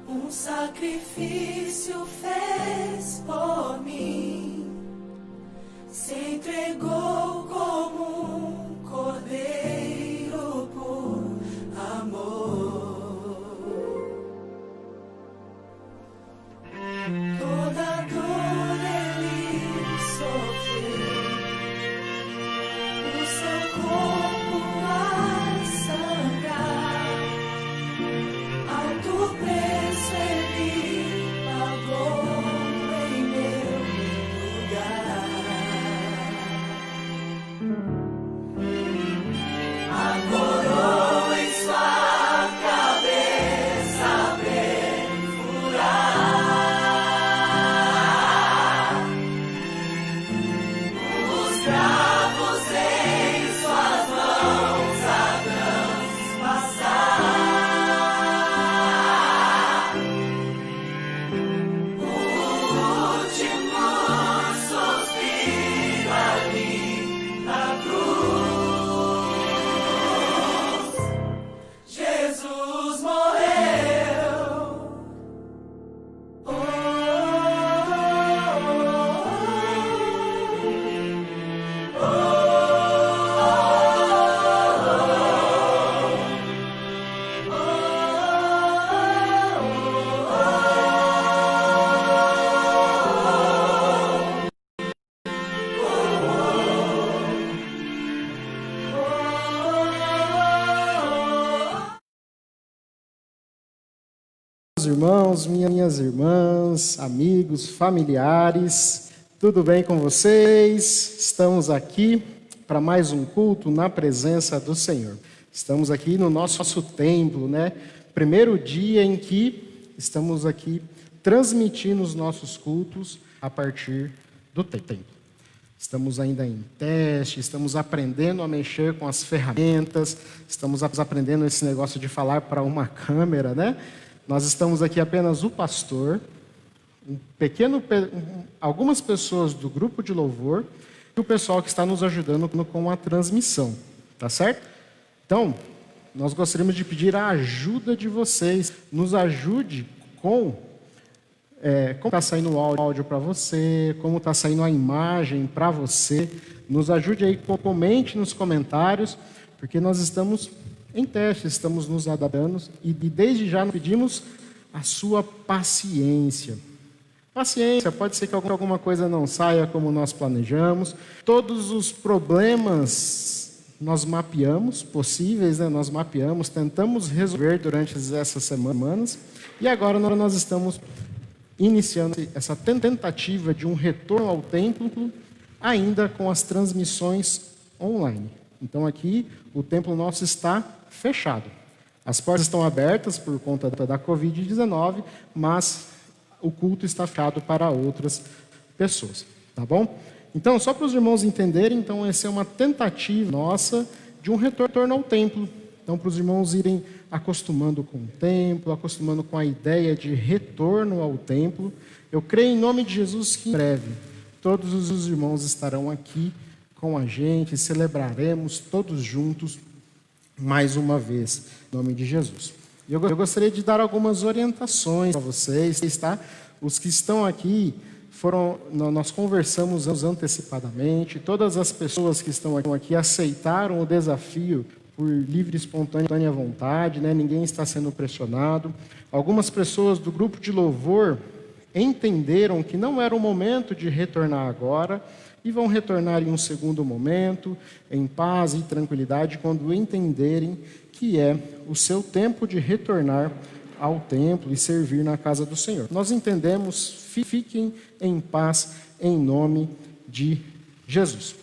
Um sacrifício fez por mim, se entregou como um cordeiro por amor. Toda dor ele sofreu, o seu corpo a sangrar, alto preço ele pagou em meu lugar. A coroa em sua cabeça bem furar, os cravos em suas mãos a transpassar. Jesus morreu. Meus irmãos, minhas irmãs, amigos, familiares, tudo bem com vocês? Estamos aqui para mais um culto na presença do Senhor. Estamos aqui no nosso templo, né? Primeiro dia em que estamos aqui transmitindo os nossos cultos a partir do templo. Estamos ainda em teste, estamos aprendendo a mexer com as ferramentas, estamos aprendendo esse negócio de falar para uma câmera, né? Nós estamos aqui apenas o pastor, algumas pessoas do grupo de louvor e o pessoal que está nos ajudando com a transmissão, tá certo? Então, nós gostaríamos de pedir a ajuda de vocês. Nos ajude com como está saindo o áudio para você, como está saindo a imagem para você. Nos ajude aí, comente nos comentários, porque nós estamos em teste, estamos nos adaptando e desde já pedimos a sua paciência. Paciência, pode ser que alguma coisa não saia como nós planejamos. Todos os problemas nós mapeamos, possíveis, né? Nós mapeamos, tentamos resolver durante essas semanas. E agora nós estamos iniciando essa tentativa de um retorno ao templo, ainda com as transmissões online. Então aqui o templo nosso está fechado. As portas estão abertas por conta da Covid-19, mas o culto está fechado para outras pessoas, tá bom? Então, só para os irmãos entenderem, então essa é uma tentativa nossa de um retorno ao templo. Então, para os irmãos irem acostumando com o templo, acostumando com a ideia de retorno ao templo. Eu creio em nome de Jesus que em breve todos os irmãos estarão aqui com a gente, celebraremos todos juntos mais uma vez, em nome de Jesus. Eu gostaria de dar algumas orientações para vocês, tá? Os que estão aqui, nós conversamos antecipadamente, todas as pessoas que estão aqui aceitaram o desafio por livre e espontânea vontade, né? Ninguém está sendo pressionado. Algumas pessoas do grupo de louvor entenderam que não era o momento de retornar agora, e vão retornar em um segundo momento, em paz e tranquilidade, quando entenderem que é o seu tempo de retornar ao templo e servir na casa do Senhor. Nós entendemos, fiquem em paz, em nome de Jesus.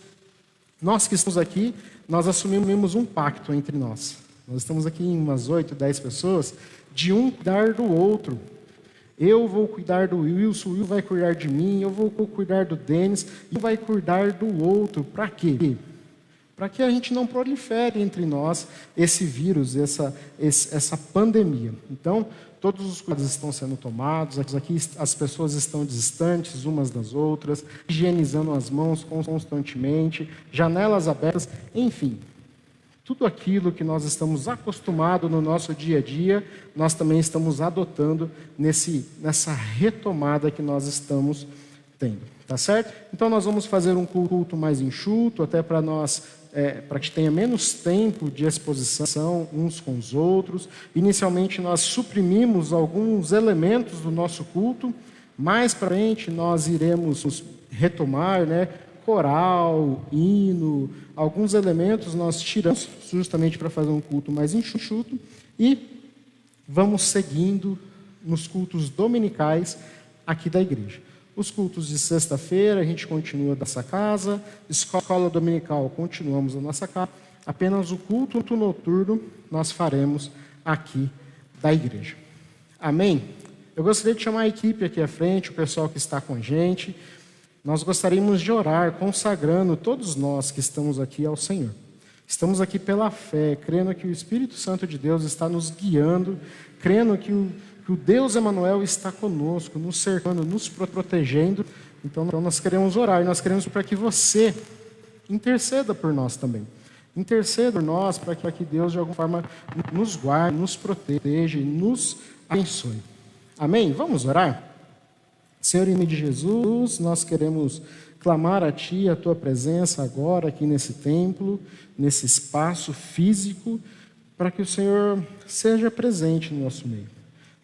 Nós que estamos aqui, nós assumimos um pacto entre nós. Nós estamos aqui em umas 8, 10 pessoas, de um cuidar do outro. Eu vou cuidar do Wilson, o Will vai cuidar de mim, eu vou cuidar do Denis, e um vai cuidar do outro. Para quê? Para que a gente não prolifere entre nós esse vírus, essa pandemia. Então, todos os cuidados estão sendo tomados, aqui as pessoas estão distantes umas das outras, higienizando as mãos constantemente, janelas abertas, enfim. Tudo aquilo que nós estamos acostumados no nosso dia a dia, nós também estamos adotando nessa retomada que nós estamos tendo, tá certo? Então nós vamos fazer um culto mais enxuto, até para que tenha menos tempo de exposição uns com os outros. Inicialmente nós suprimimos alguns elementos do nosso culto, mais para frente nós iremos retomar, coral, hino, alguns elementos nós tiramos justamente para fazer um culto mais enxuto e vamos seguindo nos cultos dominicais aqui da igreja. Os cultos de sexta-feira a gente continua dessa casa, escola dominical continuamos na nossa casa, apenas o culto noturno nós faremos aqui da igreja. Amém? Eu gostaria de chamar a equipe aqui à frente, o pessoal que está com a gente. Nós gostaríamos de orar, consagrando todos nós que estamos aqui ao Senhor. Estamos aqui pela fé, crendo que o Espírito Santo de Deus está nos guiando, crendo que o Deus Emanuel está conosco, nos cercando, nos protegendo. Então nós queremos orar, e nós queremos para que você interceda por nós também. Interceda por nós, para que Deus de alguma forma nos guarde, nos proteja e nos abençoe. Amém? Vamos orar? Senhor, em nome de Jesus, nós queremos clamar a Ti, a Tua presença agora aqui nesse templo, nesse espaço físico, para que o Senhor seja presente no nosso meio.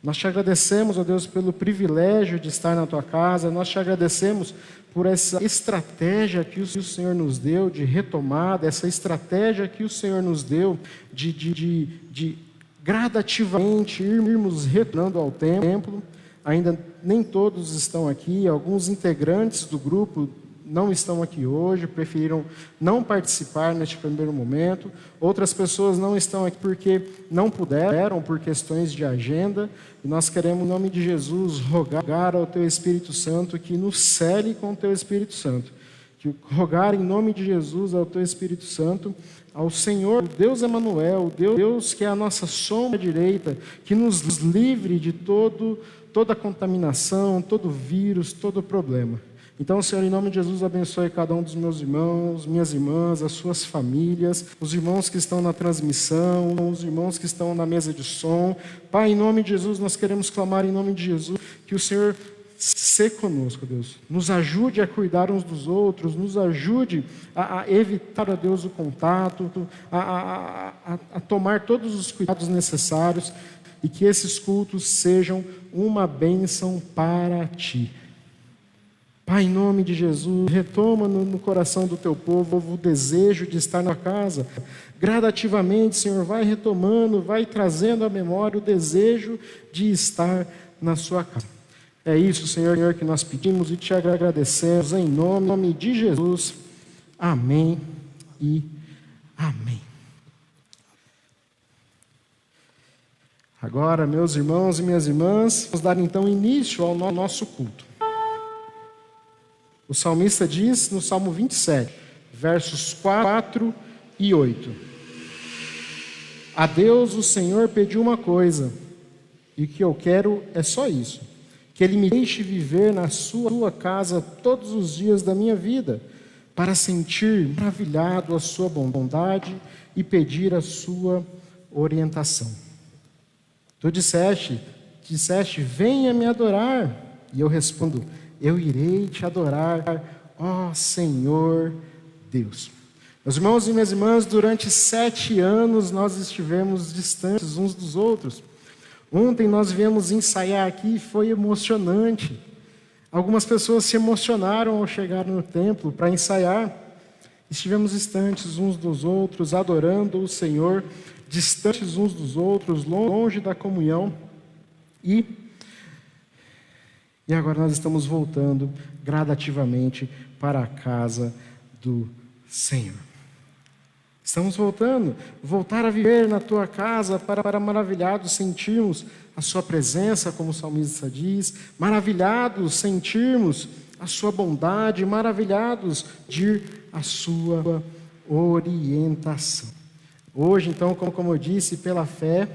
Nós te agradecemos, ó Deus, pelo privilégio de estar na Tua casa, nós te agradecemos por essa estratégia que o Senhor nos deu de retomada, essa estratégia que o Senhor nos deu de gradativamente irmos retornando ao templo. Ainda nem todos estão aqui, alguns integrantes do grupo não estão aqui hoje, preferiram não participar neste primeiro momento. Outras pessoas não estão aqui porque não puderam, por questões de agenda. E nós queremos, em nome de Jesus, rogar ao Teu Espírito Santo que nos cele com o Teu Espírito Santo. Rogar em nome de Jesus ao Teu Espírito Santo, ao Senhor, o Deus Emanuel, o Deus que é a nossa sombra direita, que nos livre de toda contaminação, todo vírus, todo problema. Então, Senhor, em nome de Jesus, abençoe cada um dos meus irmãos, minhas irmãs, as suas famílias, os irmãos que estão na transmissão, os irmãos que estão na mesa de som. Pai, em nome de Jesus, nós queremos clamar em nome de Jesus, que o Senhor se conosco, Deus. Nos ajude a cuidar uns dos outros, nos ajude a evitar, ó Deus, o contato, a tomar todos os cuidados necessários, e que esses cultos sejam uma bênção para Ti. Pai, em nome de Jesus, retoma no coração do Teu povo o desejo de estar na casa. Gradativamente, Senhor, vai retomando, vai trazendo à memória o desejo de estar na Sua casa. É isso, Senhor, que nós pedimos e Te agradecemos em nome de Jesus. Amém e amém. Agora, meus irmãos e minhas irmãs, vamos dar então início ao nosso culto. O salmista diz no Salmo 27, versos 4 e 8. A Deus o Senhor pediu uma coisa, e o que eu quero é só isso, que Ele me deixe viver na sua casa todos os dias da minha vida, para sentir maravilhado a sua bondade e pedir a sua orientação. Tu disseste, venha me adorar, e eu respondo, eu irei te adorar, ó Senhor Deus. Meus irmãos e minhas irmãs, durante 7 anos nós estivemos distantes uns dos outros. Ontem nós viemos ensaiar aqui e foi emocionante. Algumas pessoas se emocionaram ao chegar no templo para ensaiar. Estivemos distantes uns dos outros, adorando o Senhor, distantes uns dos outros, longe da comunhão. E agora nós estamos voltando gradativamente para a casa do Senhor. Estamos voltar a viver na Tua casa para maravilhados sentirmos a Sua presença, como o salmista diz, maravilhados sentirmos a Sua bondade, maravilhados de a Sua orientação. Hoje, então, como eu disse, pela fé,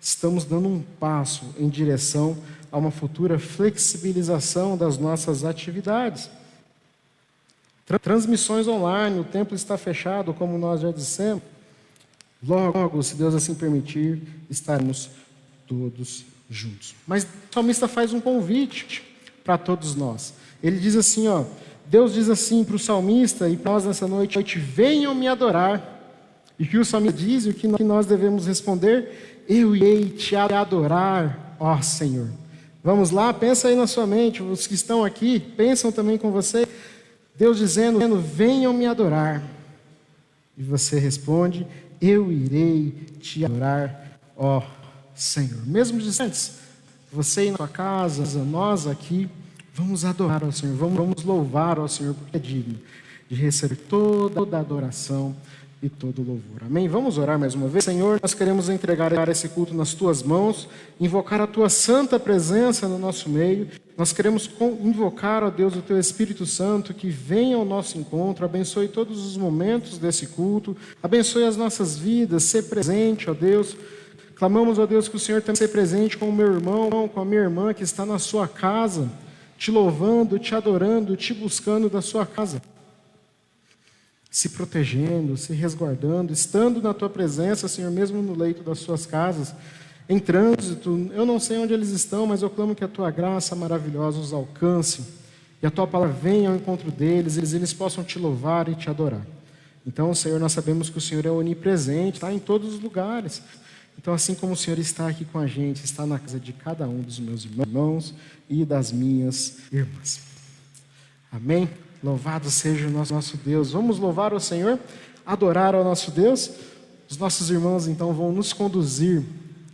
estamos dando um passo em direção a uma futura flexibilização das nossas atividades. Transmissões online, o templo está fechado, como nós já dissemos. Logo, se Deus assim permitir, estaremos todos juntos. Mas o salmista faz um convite para todos nós. Ele diz assim, ó, Deus diz assim para o salmista e para nós nessa noite, venham me adorar. E o que o salmista diz e o que nós devemos responder? Eu irei te adorar, ó Senhor. Vamos lá, pensa aí na sua mente, os que estão aqui, pensam também com você. Deus dizendo, venham me adorar. E você responde, eu irei te adorar, ó Senhor. Mesmo distantes, você aí na sua casa, nós aqui, vamos adorar ao Senhor, vamos louvar ao Senhor, porque é digno de receber toda a adoração e todo o louvor. Amém? Vamos orar mais uma vez. Senhor, nós queremos entregar esse culto nas Tuas mãos, invocar a Tua santa presença no nosso meio. Nós queremos invocar, ó Deus, o Teu Espírito Santo, que venha ao nosso encontro, abençoe todos os momentos desse culto, abençoe as nossas vidas, ser presente, ó Deus. Clamamos, ó Deus, que o Senhor também seja presente com o meu irmão, com a minha irmã que está na sua casa, te louvando, te adorando, te buscando da sua casa, se protegendo, se resguardando, estando na Tua presença, Senhor, mesmo no leito das suas casas, em trânsito. Eu não sei onde eles estão, mas eu clamo que a Tua graça maravilhosa os alcance e a Tua palavra venha ao encontro deles, eles possam Te louvar e Te adorar. Então, Senhor, nós sabemos que o Senhor é onipresente, está em todos os lugares. Então, assim como o Senhor está aqui com a gente, está na casa de cada um dos meus irmãos e das minhas irmãs. Amém? Louvado seja o nosso Deus. Vamos louvar o Senhor, adorar ao nosso Deus. Os nossos irmãos, então, vão nos conduzir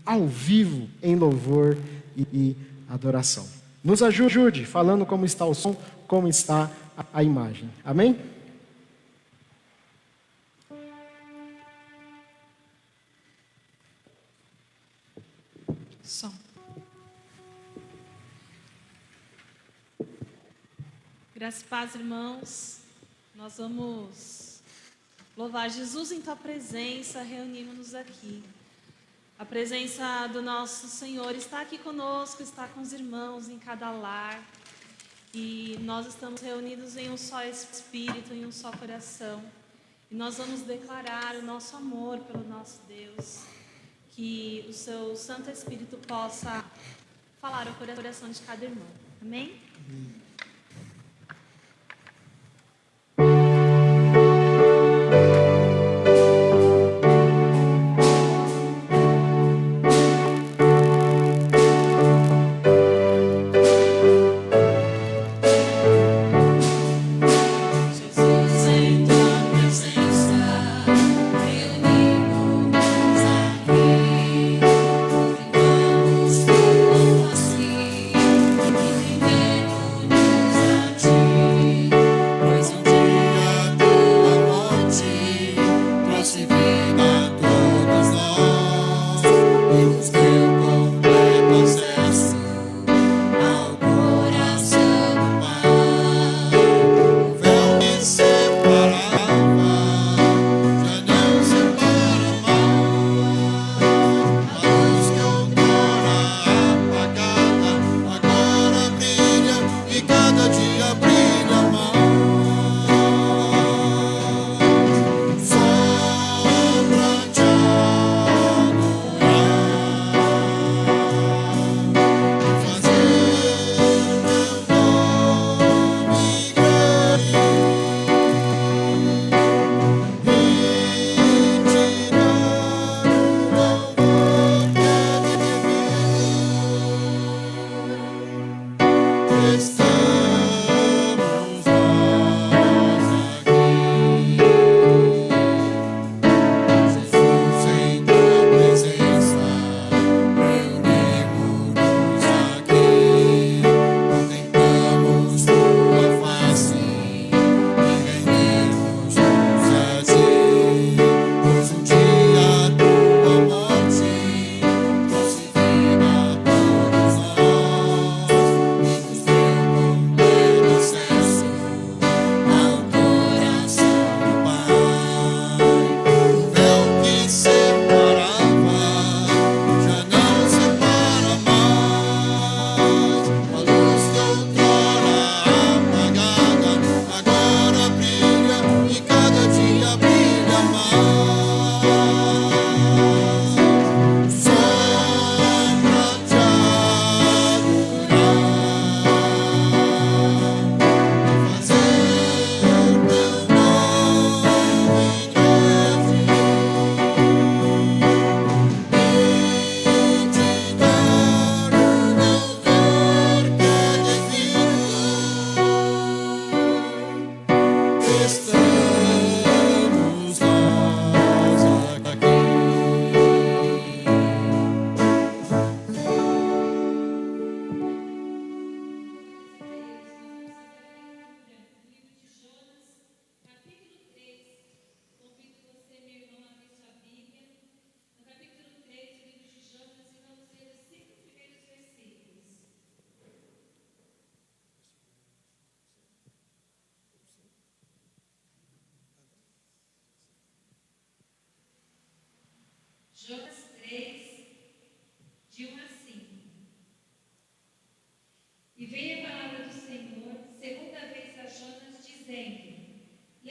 ao vivo em louvor e adoração. Nos ajude, falando como está o som, como está a imagem. Amém? Som. Graças e paz, irmãos. Nós vamos louvar Jesus em Tua presença, reunimos-nos aqui. A presença do nosso Senhor está aqui conosco, está com os irmãos em cada lar. E nós estamos reunidos em um só Espírito, em um só coração. E nós vamos declarar o nosso amor pelo nosso Deus. Que o Seu Santo Espírito possa falar ao coração de cada irmão. Amém? Jesus em Tua presença, reunimos-nos aqui, vamos louvar assim, e viver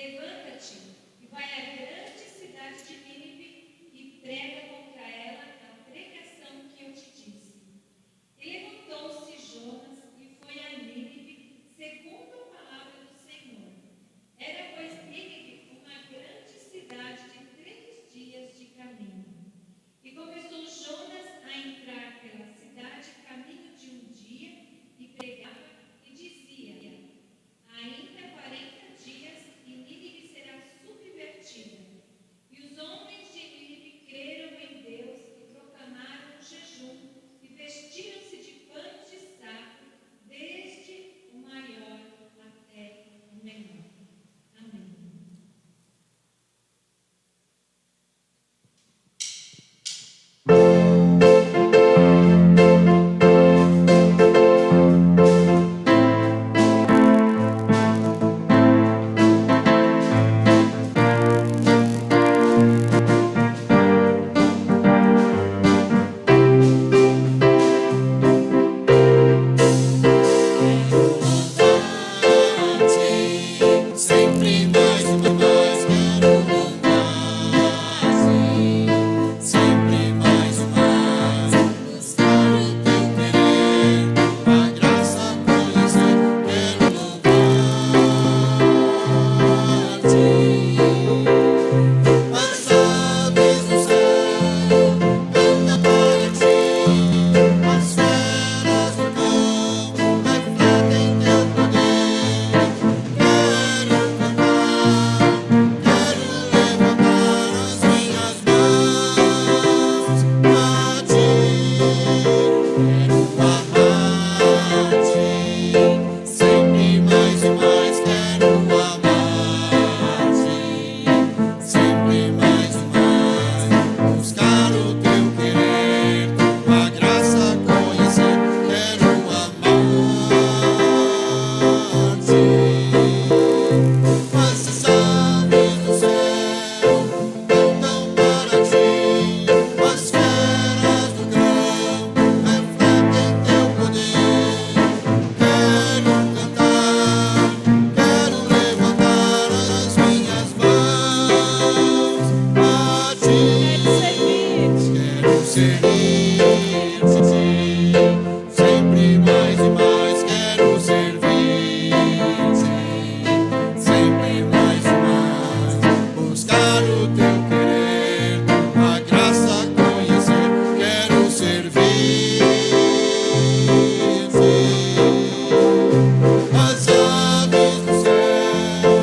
Levanta-te e vai à grande cidade de Nínive e prega contra ela a pregação que eu te disse. E levantou-se Jonas e foi a Nínive, segundo a palavra do Senhor. Era, pois, Nínive uma grande cidade de 3 dias de caminho. E começou Jonas a entrar pela cidade caminho de um dia e pregava e dizia: ainda 40 dias e Nínive será subvertida. E os homens de Nínive creram em Deus e proclamaram um jejum e vestiram-se de panos de saco, desde o maior até o menor. Amém. Sempre mais uma mais quero louvar-te. Sempre mais uma mais buscar o teu querer, tua graça conhecer, quero louvar-te. As aves do céu cantam para ti, as feras do campo refletem teu poder. Quero cantar, quero levantar as minhas mãos a ti. Quero amar-te, sempre mais e mais quero amar-te. Sempre mais e mais buscar o teu querer, tua graça conhecer, quero amar-te. As aves do céu cantam para ti, as feras do campo refletem teu poder. Quero cantar, quero levantar as minhas mãos a ti. Quero servir-te, sempre mais e mais quero servir-te. Sempre mais e mais buscar o teu querer, tua graça conhecer, quero servir-te. As aves do céu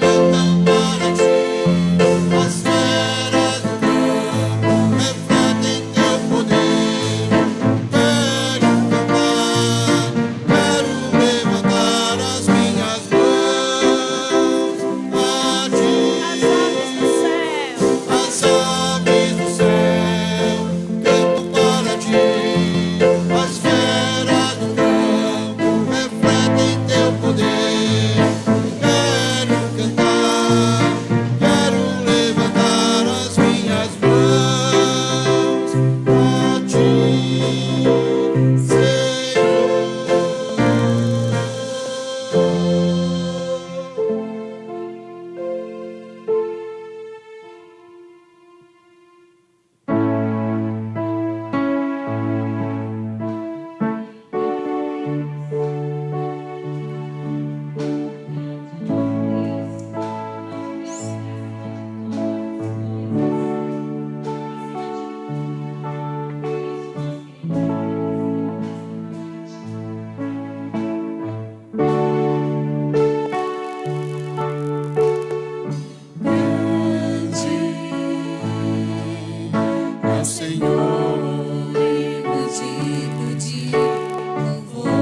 cantam para ti, as feras do campo refletem teu poder. Quero cantar, quero levantar as minhas mãos a ti. As aves do céu cantam para ti, as feras do campo refletem teu poder. Quero cantar, quero levantar as minhas mãos a ti, grande é o Senhor e digno de louvor.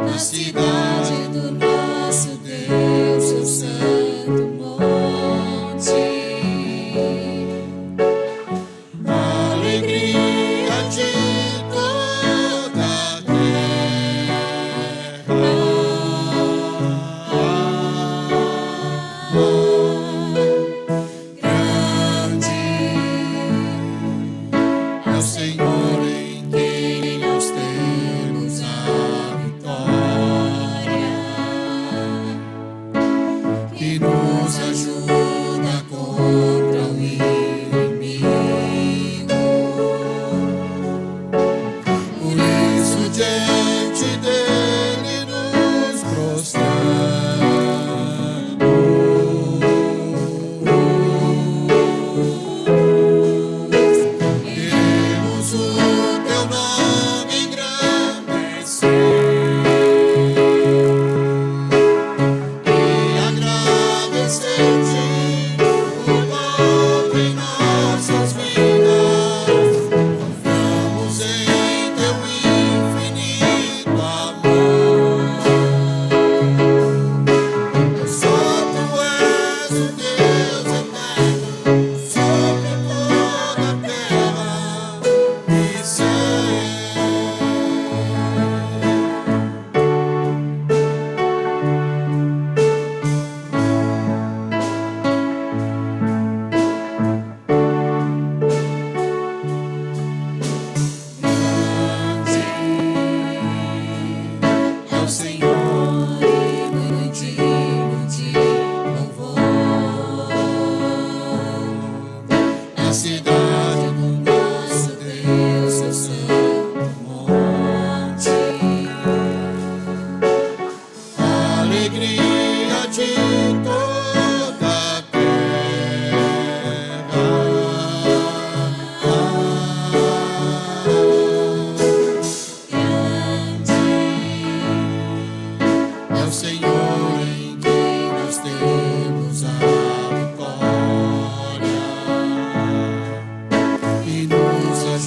Na cidade do nosso Deus, seu santo monte, alegria de toda a grande é o Senhor em quem nós temos a vitória.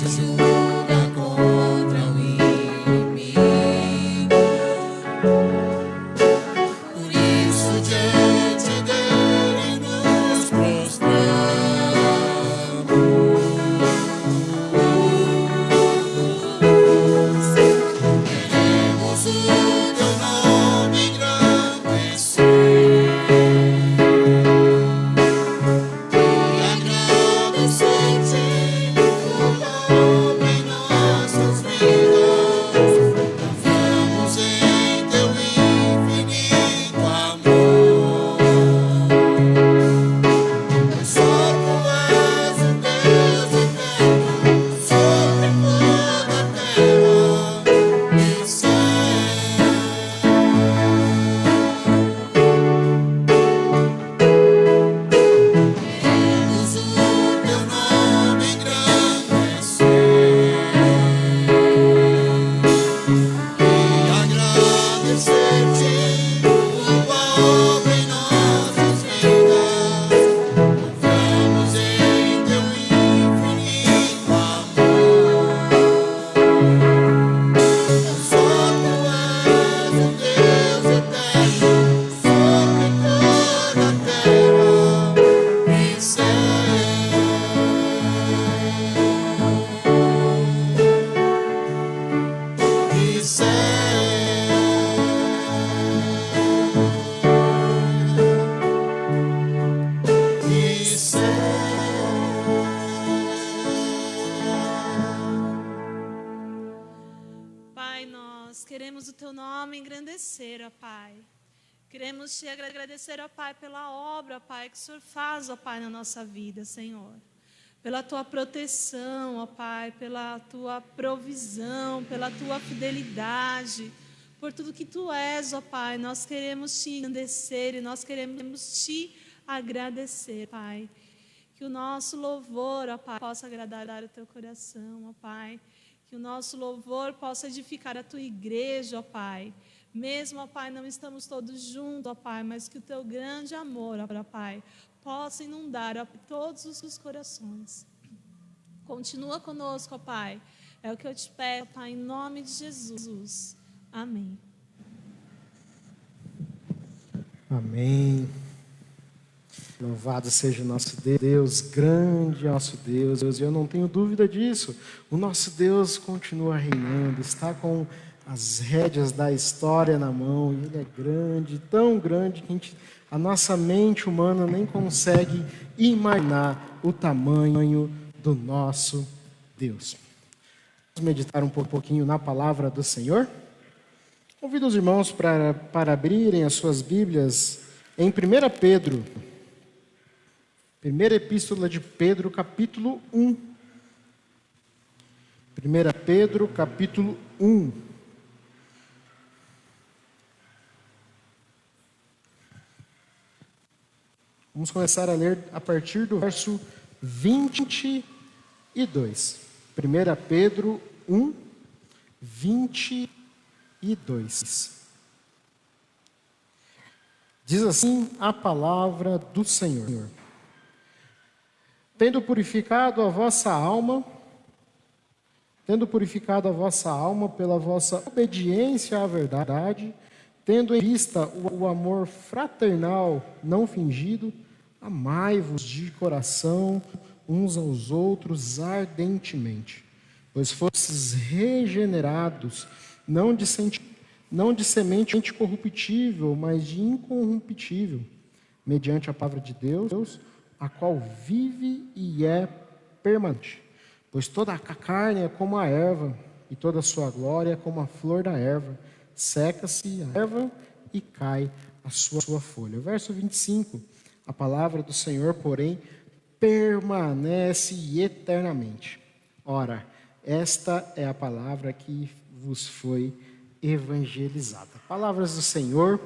se julga contra o inimigo. Por isso diante dele nos prostramos. Queremos o teu nome engrandecer e agradecer-te por obra em nossas vidas. Confiamos em teu infinito amor. Pois só tu és o Deus eterno sobre toda a terra e céu. Queremos o teu nome engrandecer e agradecer-te tua obra em nossas vidas. Confiamos em teu infinito amor. Só tu és o Deus eterno sobre toda a terra e céu. E céu. E Pai, nós queremos o teu nome engrandecer, ó Pai. Queremos te agradecer, ó Pai, pela obra, ó Pai, que o Senhor faz, ó Pai, na nossa vida, Senhor. Pela tua proteção, ó Pai, pela tua provisão, pela tua fidelidade, por tudo que tu és, ó Pai. Nós queremos te engrandecer e nós queremos te agradecer, Pai. Que o nosso louvor, ó Pai, possa agradar o teu coração, ó Pai. Que o nosso louvor possa edificar a tua igreja, ó Pai. Mesmo, ó Pai, não estamos todos juntos, ó Pai, mas que o teu grande amor, ó Pai, possa inundar, ó, todos os corações. Continua conosco, ó Pai. É o que eu te peço, ó Pai, em nome de Jesus. Amém. Amém. Louvado seja o nosso Deus, grande é o nosso Deus. E eu não tenho dúvida disso. O nosso Deus continua reinando, está com as rédeas da história na mão. E Ele é grande, tão grande que a nossa mente humana nem consegue imaginar o tamanho do nosso Deus. Vamos meditar um pouquinho na palavra do Senhor? Convido os irmãos para abrirem as suas Bíblias em 1 Pedro. Primeira Epístola de Pedro, capítulo 1. 1 Pedro, capítulo 1. Vamos começar a ler a partir do verso 22. 1 Pedro 1, 22. Diz assim a palavra do Senhor: Tendo purificado a vossa alma pela vossa obediência à verdade, tendo em vista o amor fraternal não fingido, amai-vos de coração uns aos outros ardentemente, pois fostes regenerados, não de semente corruptível, mas de incorruptível, mediante a palavra de Deus, a qual vive e é permanente. Pois toda a carne é como a erva, e toda a sua glória é como a flor da erva. Seca-se a erva e cai a sua folha. O verso 25, a palavra do Senhor, porém, permanece eternamente. Ora, esta é a palavra que vos foi evangelizada. Palavras do Senhor,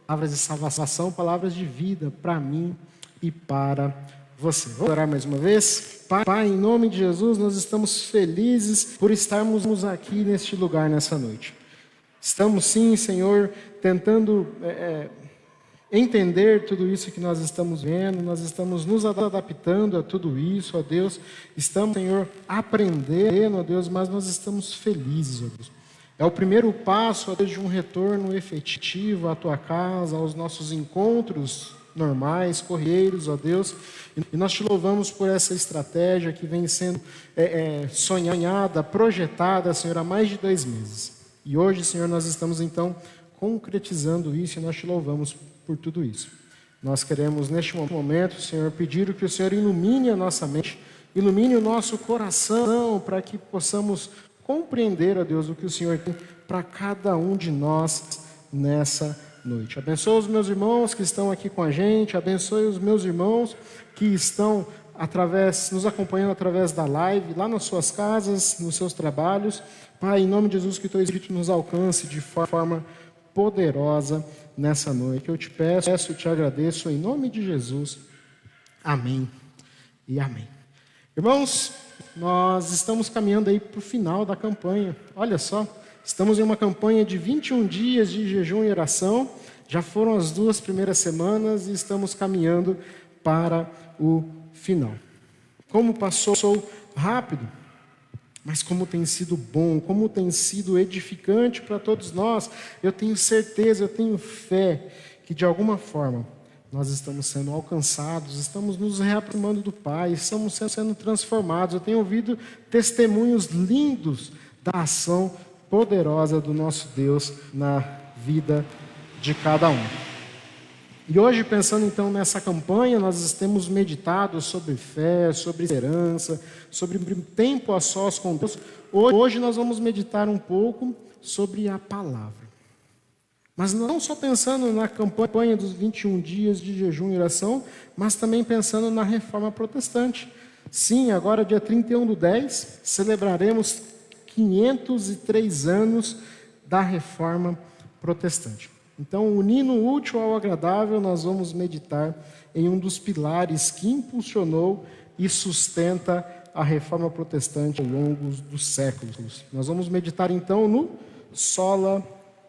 palavras de salvação, palavras de vida para mim e para você. Vamos orar mais uma vez? Pai, em nome de Jesus, nós estamos felizes por estarmos aqui neste lugar nessa noite. Estamos sim, Senhor, tentando entender tudo isso que nós estamos vendo, nós estamos nos adaptando a tudo isso, ó Deus. Estamos, Senhor, aprendendo, ó Deus, mas nós estamos felizes, ó Deus. É o primeiro passo, ó Deus, de um retorno efetivo à Tua casa, aos nossos encontros normais, corriqueiros, ó Deus. E nós Te louvamos por essa estratégia que vem sendo sonhada, projetada, Senhor, há mais de 2 meses. E hoje, Senhor, nós estamos, então, concretizando isso e nós Te louvamos por tudo isso. Nós queremos, neste momento, Senhor, pedir que o Senhor ilumine a nossa mente, ilumine o nosso coração, para que possamos compreender, ó Deus, o que o Senhor tem para cada um de nós nessa noite. Abençoa os meus irmãos que estão aqui com a gente, abençoe os meus irmãos que estão nos acompanhando através da live, lá nas suas casas, nos seus trabalhos. Pai, em nome de Jesus, que Teu Espírito nos alcance de forma poderosa nessa noite. Eu te peço, te agradeço, em nome de Jesus. Amém e amém. Irmãos, nós estamos caminhando aí para o final da campanha. Olha só, estamos em uma campanha de 21 dias de jejum e oração. Já foram as 2 primeiras semanas e estamos caminhando para o final. Como passou rápido, mas como tem sido bom, como tem sido edificante para todos nós. Eu tenho certeza, eu tenho fé que de alguma forma nós estamos sendo alcançados, estamos nos reaproximando do Pai, estamos sendo transformados. Eu tenho ouvido testemunhos lindos da ação poderosa do nosso Deus na vida de cada um. E hoje, pensando então nessa campanha, nós temos meditado sobre fé, sobre esperança, sobre tempo a sós com Deus. Hoje nós vamos meditar um pouco sobre a palavra. Mas não só pensando na campanha dos 21 dias de jejum e oração, mas também pensando na Reforma Protestante. Sim, agora dia 31/10, celebraremos 503 anos da Reforma Protestante. Então, unindo o útil ao agradável, nós vamos meditar em um dos pilares que impulsionou e sustenta a Reforma Protestante ao longo dos séculos. Nós vamos meditar então no sola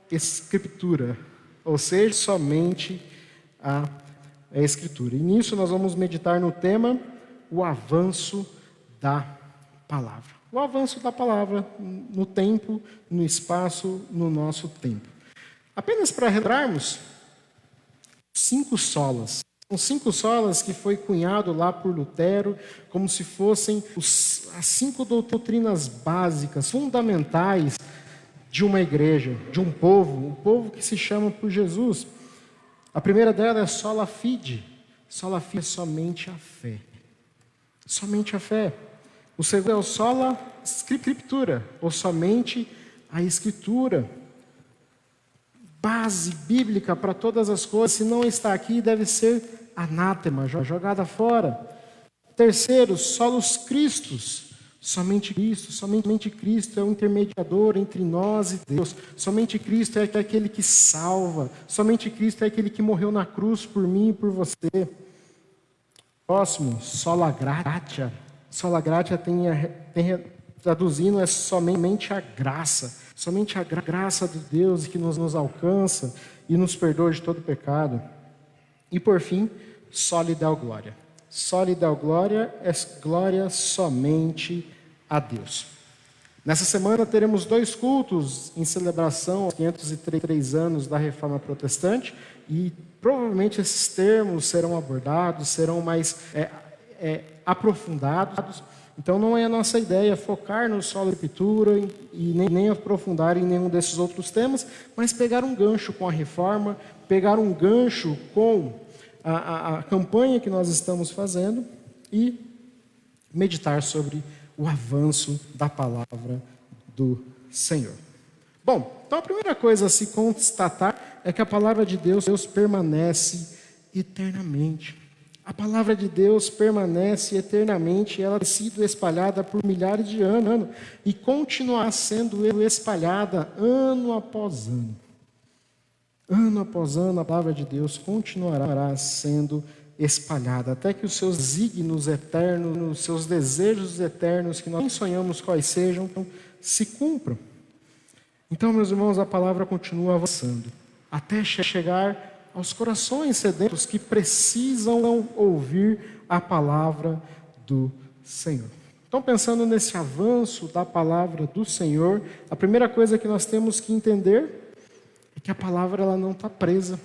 Escritura, ou seja, somente a Escritura. E nisso nós vamos meditar no tema o avanço da palavra. O avanço da palavra no tempo, no espaço, no nosso tempo. Apenas para relembrarmos, 5 solas. São 5 solas que foi cunhado lá por Lutero, como se fossem as 5 doutrinas básicas, fundamentais de uma igreja, de um povo, que se chama por Jesus. A primeira dela é sola fide. Sola fide é somente a fé. Somente a fé. O segundo é o sola scriptura, ou somente a Escritura. Base bíblica para todas as coisas. Se não está aqui, deve ser anátema, jogada fora. Terceiro, solos Christus. Somente Cristo é o intermediador entre nós e Deus. Somente Cristo é aquele que salva. Somente Cristo é aquele que morreu na cruz por mim e por você. Próximo, sola gratia. Sola gratia traduzindo é somente a graça. Somente a graça de Deus que nos alcança e nos perdoa de todo pecado. E por fim, sola Deo Gloria. Sola Deo Gloria é glória somente a Deus. Nessa semana teremos 2 cultos em celebração aos 503 anos da Reforma Protestante e provavelmente esses termos serão abordados, serão mais aprofundados. Então não é a nossa ideia focar no sola Escritura e nem aprofundar em nenhum desses outros temas, mas pegar um gancho com a Reforma, pegar um gancho com a campanha que nós estamos fazendo e meditar sobre o avanço da palavra do Senhor. Bom, então a primeira coisa a se constatar é que a palavra de Deus permanece eternamente. A palavra de Deus permanece eternamente, ela tem sido espalhada por milhares de anos e continuará sendo espalhada ano após ano. Ano após ano, a palavra de Deus continuará sendo espalhada, até que os seus desígnios eternos, os seus desejos eternos, que nós nem sonhamos quais sejam, se cumpram. Então, meus irmãos, a palavra continua avançando, até chegar aos corações sedentos que precisam ouvir a palavra do Senhor. Então, pensando nesse avanço da palavra do Senhor, a primeira coisa que nós temos que entender é que a palavra ela não está presa.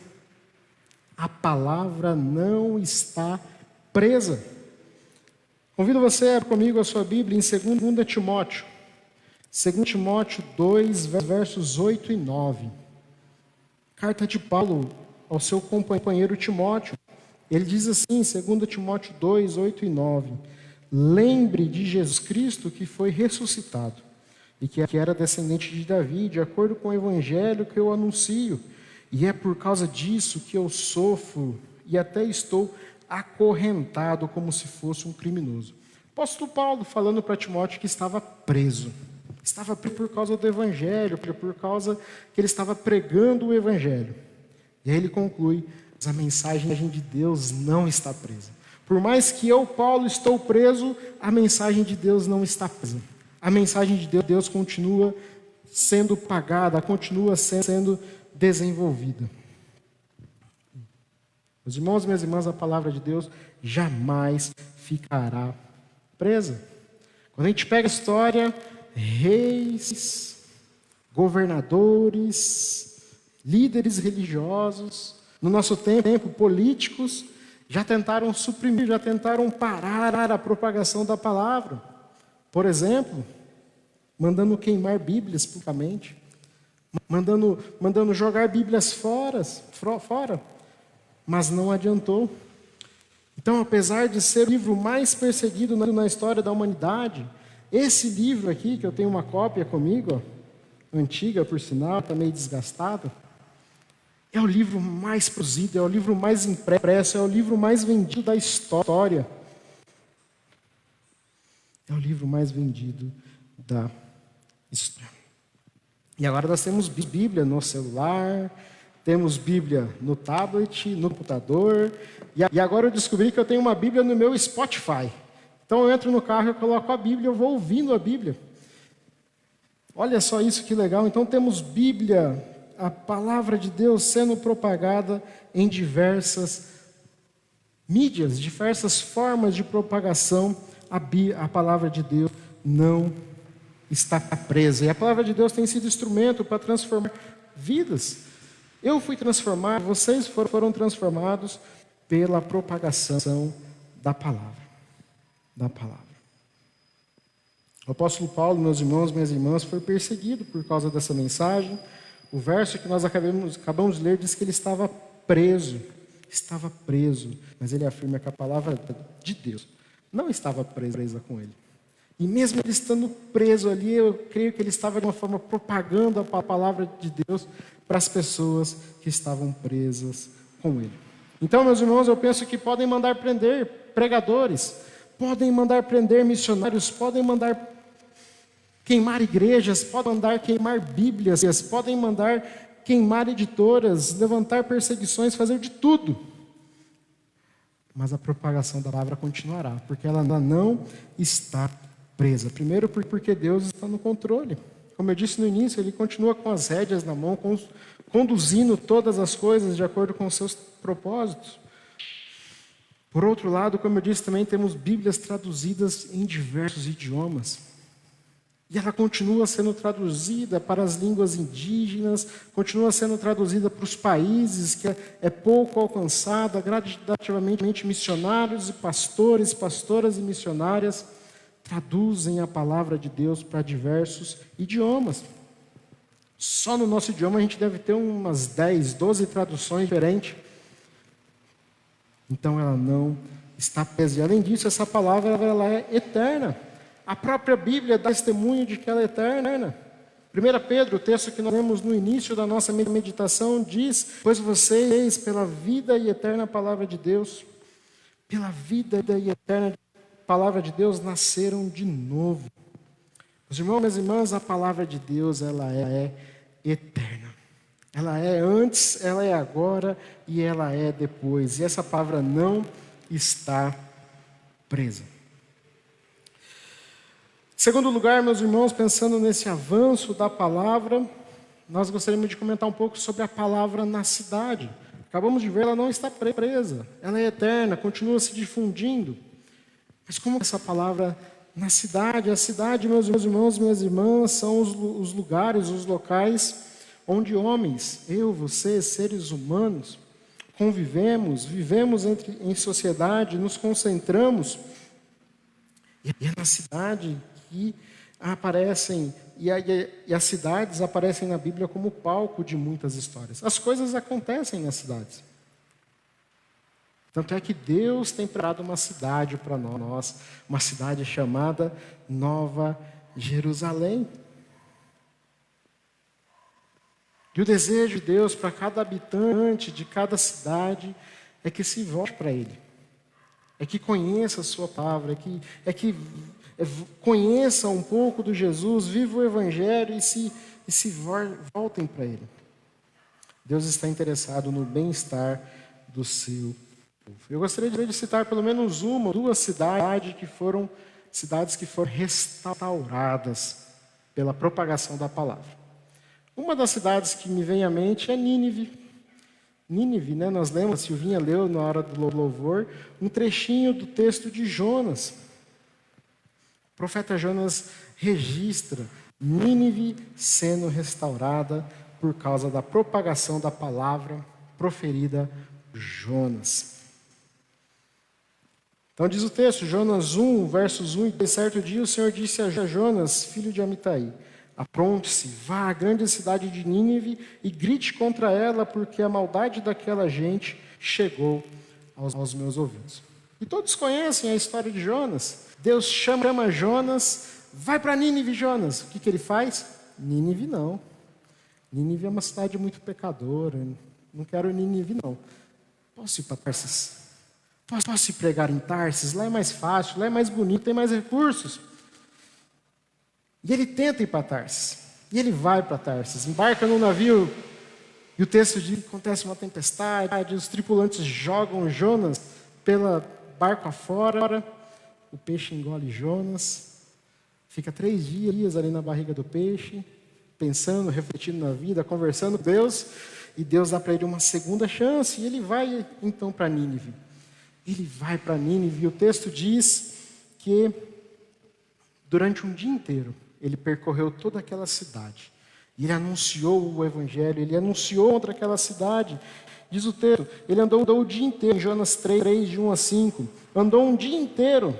A palavra não está presa. Convido você a abrir comigo a sua Bíblia em 2 Timóteo. 2 Timóteo 2, versos 8 e 9. Carta de Paulo ao seu companheiro Timóteo. Ele diz assim, em 2 Timóteo 2, 8 e 9. Lembre de Jesus Cristo que foi ressuscitado e que era descendente de Davi, de acordo com o evangelho que eu anuncio. E é por causa disso que eu sofro e até estou acorrentado como se fosse um criminoso. Apóstolo Paulo falando para Timóteo que estava preso. Estava preso por causa do evangelho, por causa que ele estava pregando o evangelho. E aí ele conclui, mas a mensagem de Deus não está presa. Por mais que eu, Paulo, estou preso, a mensagem de Deus não está presa. A mensagem de Deus continua sendo pagada, continua sendo desenvolvida. Meus irmãos e minhas irmãs, a palavra de Deus jamais ficará presa. Quando a gente pega a história, reis, governadores, líderes religiosos, no nosso tempo, políticos, já tentaram suprimir, já tentaram parar a propagação da palavra. Por exemplo, mandando queimar Bíblias publicamente, mandando jogar Bíblias fora, mas não adiantou. Então, apesar de ser o livro mais perseguido na história da humanidade, esse livro aqui, que eu tenho uma cópia comigo, ó, antiga por sinal, está meio desgastado, é o livro mais produzido, é o livro mais impresso, é o livro mais vendido da história. É o livro mais vendido da história. E agora nós temos Bíblia no celular, temos Bíblia no tablet, no computador, e agora eu descobri que eu tenho uma Bíblia no meu Spotify. Então eu entro no carro, eu coloco a Bíblia, eu vou ouvindo a Bíblia. Olha só isso que legal. Então temos Bíblia, a palavra de Deus sendo propagada em diversas mídias, diversas formas de propagação. A palavra de Deus não está presa. E a palavra de Deus tem sido instrumento para transformar vidas. Eu fui transformado, vocês foram transformados pela propagação da palavra. Da palavra. O apóstolo Paulo, meus irmãos, minhas irmãs, foi perseguido por causa dessa mensagem. O verso que nós acabamos de ler diz que ele estava preso, mas ele afirma que a palavra de Deus não estava presa com ele. E mesmo ele estando preso ali, eu creio que ele estava de uma forma propagando a palavra de Deus para as pessoas que estavam presas com ele. Então, meus irmãos, eu penso que podem mandar prender pregadores, podem mandar prender missionários, podem mandar queimar igrejas, podem mandar queimar Bíblias, podem mandar queimar editoras, levantar perseguições, fazer de tudo. Mas a propagação da palavra continuará, porque ela não está presa. Primeiro, porque Deus está no controle. Como eu disse no início, Ele continua com as rédeas na mão, conduzindo todas as coisas de acordo com os seus propósitos. Por outro lado, como eu disse, também temos Bíblias traduzidas em diversos idiomas. E ela continua sendo traduzida para as línguas indígenas, continua sendo traduzida para os países que é pouco alcançada, gradativamente missionários e pastores, pastoras e missionárias traduzem a palavra de Deus para diversos idiomas. Só no nosso idioma a gente deve ter umas 10, 12 traduções diferentes. Então ela não está presa. E além disso, essa palavra ela é eterna. A própria Bíblia dá testemunho de que ela é eterna. 1 Pedro, o texto que nós lemos no início da nossa meditação, diz: pois vocês, pela vida e eterna palavra de Deus, pela vida e eterna palavra de Deus, nasceram de novo. Meus irmãos e minhas irmãs, a palavra de Deus, ela é eterna. Ela é antes, ela é agora e ela é depois. E essa palavra não está presa. Em segundo lugar, meus irmãos, pensando nesse avanço da palavra, nós gostaríamos de comentar um pouco sobre a palavra na cidade. acabamos de ver, ela não está presa, ela é eterna, continua se difundindo. Mas como essa palavra na cidade, a cidade, meus irmãos, minhas irmãs, são os lugares, os locais onde homens, eu, você, seres humanos, convivemos, vivemos em sociedade, nos concentramos. E é na cidade que aparecem, e as cidades aparecem na Bíblia como palco de muitas histórias. As coisas acontecem nas cidades. Tanto é que Deus tem preparado uma cidade para nós, uma cidade chamada Nova Jerusalém. E o desejo de Deus para cada habitante de cada cidade é que se volte para Ele. É que conheça a sua palavra, é que conheça um pouco do Jesus, viva o Evangelho e se voltem para Ele. Deus está interessado no bem-estar do seu povo. Eu gostaria de citar pelo menos uma ou duas cidades que foram restauradas pela propagação da palavra. Uma das cidades que me vem à mente é Nínive. Nínive, né? Nós lemos, a Silvinha leu na hora do louvor, um trechinho do texto de Jonas. O profeta Jonas registra Nínive sendo restaurada por causa da propagação da palavra proferida por Jonas. Então diz o texto, Jonas 1, versos 1 e 2, certo dia o Senhor disse a Jonas, filho de Amitai, apronte-se, vá à grande cidade de Nínive e grite contra ela, porque a maldade daquela gente chegou aos meus ouvidos. E todos conhecem a história de Jonas. Deus chama Jonas, vai para Nínive, Jonas. O que ele faz? Nínive não. Nínive é uma cidade muito pecadora. Não quero Nínive não. Posso ir para Tarsis? Posso ir pregar em Tarsis? Lá é mais fácil, lá é mais bonito, tem mais recursos. E ele tenta ir para Tarsis. E ele vai para Tarsis, embarca no navio. E o texto diz que acontece uma tempestade, os tripulantes jogam Jonas pelo barco afora. O peixe engole Jonas. Fica 3 dias ali na barriga do peixe, pensando, refletindo na vida, conversando com Deus. E Deus dá para ele uma segunda chance. E ele vai então para Nínive. Ele vai para Nínive. E o texto diz que durante um dia inteiro, ele percorreu toda aquela cidade. E ele anunciou o Evangelho, ele anunciou contra aquela cidade. Diz o texto, ele andou o dia inteiro, em Jonas 3, de 1 a 5. Andou um dia inteiro.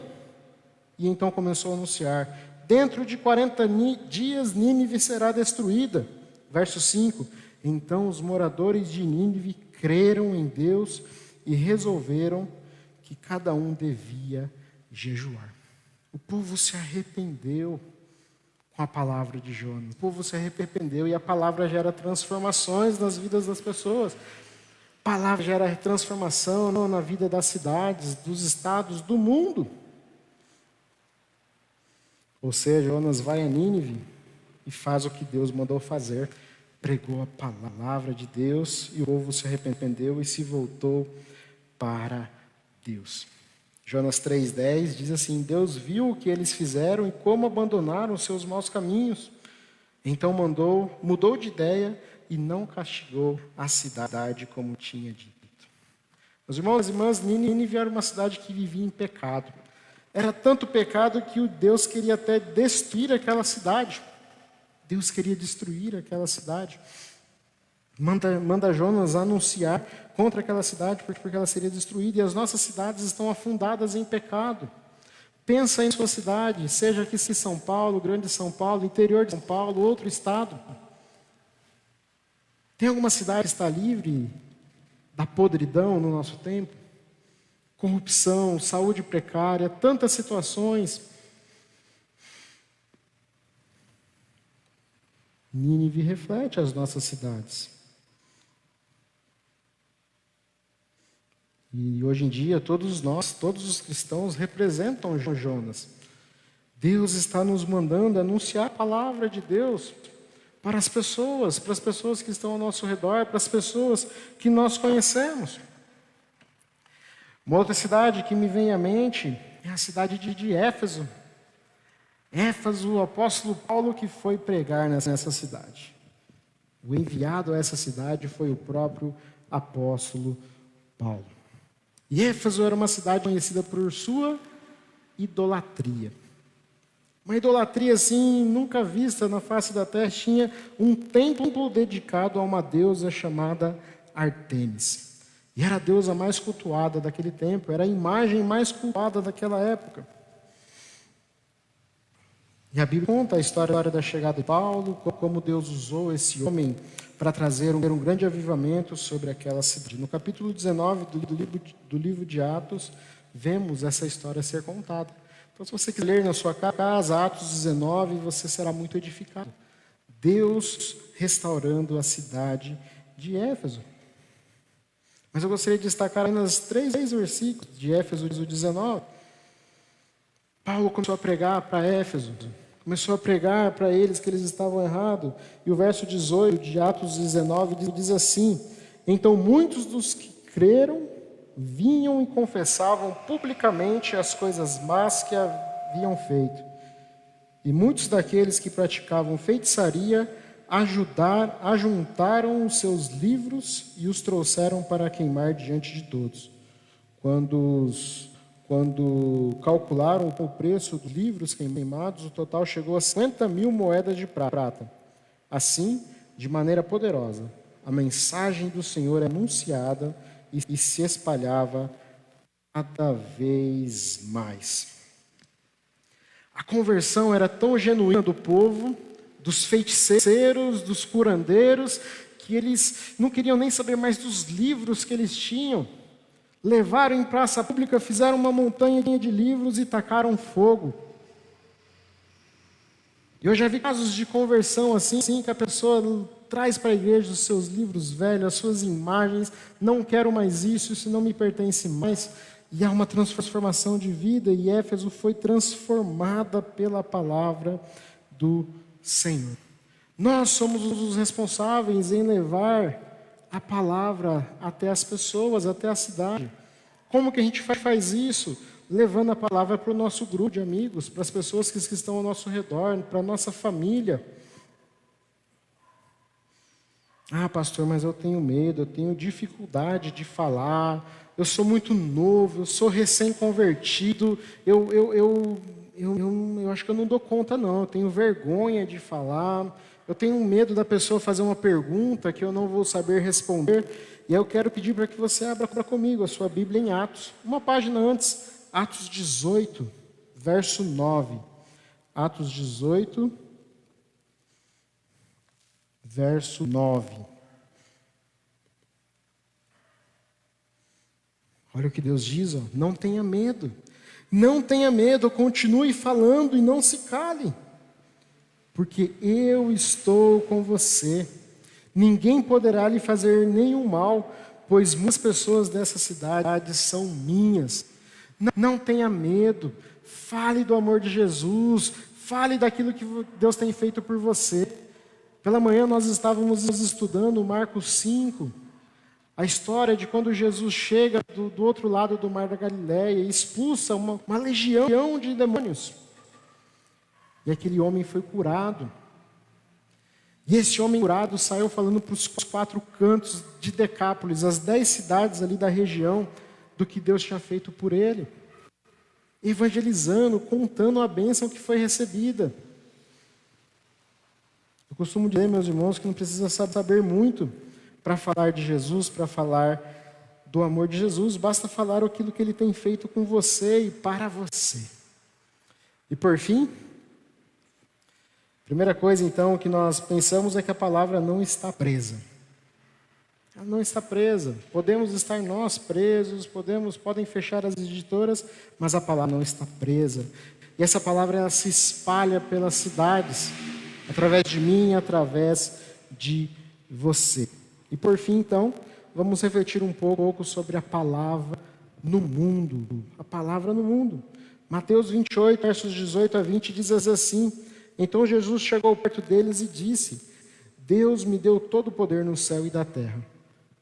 E então começou a anunciar. Dentro de 40 dias, Nínive será destruída. Verso 5. Então os moradores de Nínive creram em Deus e resolveram que cada um devia jejuar. O povo se arrependeu com a palavra de Jonas. O povo se arrependeu e a palavra gera transformações nas vidas das pessoas. A palavra gera transformação na vida das cidades, dos estados, do mundo. Ou seja, Jonas vai a Nínive e faz o que Deus mandou fazer. Pregou a palavra de Deus e o povo se arrependeu e se voltou para Deus. Jonas 3,10 diz assim, Deus viu o que eles fizeram e como abandonaram os seus maus caminhos. Então mudou de ideia e não castigou a cidade como tinha dito. Meus irmãos e irmãs, Nínive era uma cidade que vivia em pecado. Era tanto pecado que o Deus queria até destruir aquela cidade. Deus queria destruir aquela cidade. Manda Jonas anunciar contra aquela cidade porque ela seria destruída. E as nossas cidades estão afundadas em pecado. Pensa em sua cidade, seja aqui em São Paulo, Grande São Paulo, interior de São Paulo, outro estado. Tem alguma cidade que está livre da podridão no nosso tempo? Corrupção, saúde precária, tantas situações. Nínive reflete as nossas cidades. E hoje em dia, todos os cristãos representam Jonas. Deus está nos mandando anunciar a palavra de Deus para as pessoas que estão ao nosso redor, para as pessoas que nós conhecemos. Uma outra cidade que me vem à mente é a cidade de Éfeso. Éfeso, o apóstolo Paulo que foi pregar nessa cidade. O enviado a essa cidade foi o próprio apóstolo Paulo. E Éfeso era uma cidade conhecida por sua idolatria. Uma idolatria assim, nunca vista na face da terra. Tinha um templo dedicado a uma deusa chamada Ártemis. E era a deusa mais cultuada daquele tempo, era a imagem mais cultuada daquela época. E a Bíblia conta a história da chegada de Paulo, como Deus usou esse homem para trazer um grande avivamento sobre aquela cidade. No capítulo 19 do livro de Atos, vemos essa história ser contada. Então, se você quiser ler na sua casa, Atos 19, você será muito edificado. Deus restaurando a cidade de Éfeso. Mas eu gostaria de destacar apenas 3 versículos de Éfeso 19. Paulo começou a pregar para Éfeso, começou a pregar para eles que eles estavam errados. E o verso 18 de Atos 19 diz assim: então muitos dos que creram vinham e confessavam publicamente as coisas más que haviam feito. E muitos daqueles que praticavam feitiçaria ajuntaram os seus livros e os trouxeram para queimar diante de todos. Quando calcularam o preço dos livros queimados, o total chegou a 50.000 moedas de prata. Assim, de maneira poderosa, a mensagem do Senhor é anunciada e se espalhava cada vez mais. A conversão era tão genuína do povo, dos feiticeiros, dos curandeiros, que eles não queriam nem saber mais dos livros que eles tinham. Levaram em praça pública, fizeram uma montanha de livros e tacaram fogo. Eu já vi casos de conversão assim que a pessoa traz para a igreja os seus livros velhos, as suas imagens, não quero mais isso não me pertence mais. E há uma transformação de vida, e Éfeso foi transformada pela palavra do Senhor. Nós somos os responsáveis em levar a palavra até as pessoas, até a cidade. Como que a gente faz isso? Levando a palavra para o nosso grupo de amigos, para as pessoas que estão ao nosso redor, para a nossa família. Ah, pastor, mas eu tenho medo, eu tenho dificuldade de falar, eu sou muito novo, eu sou recém-convertido, eu acho que eu não dou conta não, eu tenho vergonha de falar, eu tenho medo da pessoa fazer uma pergunta que eu não vou saber responder. E eu quero pedir para que você abra comigo a sua Bíblia em Atos, uma página antes, Atos 18, verso 9. Atos 18, verso 9. Olha o que Deus diz, ó. Não tenha medo, continue falando e não se cale, porque eu estou com você. Ninguém poderá lhe fazer nenhum mal, pois muitas pessoas dessa cidade são minhas. Não tenha medo, fale do amor de Jesus, fale daquilo que Deus tem feito por você. Pela manhã nós estávamos estudando Marcos 5, a história de quando Jesus chega do outro lado do mar da Galileia e expulsa uma legião de demônios. E aquele homem foi curado. E esse homem curado saiu falando para os 4 cantos de Decápolis, as 10 cidades ali da região, do que Deus tinha feito por ele. Evangelizando, contando a bênção que foi recebida. Eu costumo dizer, meus irmãos, que não precisa saber muito para falar de Jesus, para falar do amor de Jesus. Basta falar aquilo que Ele tem feito com você e para você. E por fim, primeira coisa, então, que nós pensamos é que a palavra não está presa. Ela não está presa. Podemos estar nós presos, podem fechar as editoras, mas a palavra não está presa. E essa palavra ela se espalha pelas cidades, através de mim, através de você. E por fim, então, vamos refletir um pouco sobre a palavra no mundo. A palavra no mundo. Mateus 28, versos 18 a 20, diz assim: então Jesus chegou perto deles e disse: Deus me deu todo o poder no céu e da terra.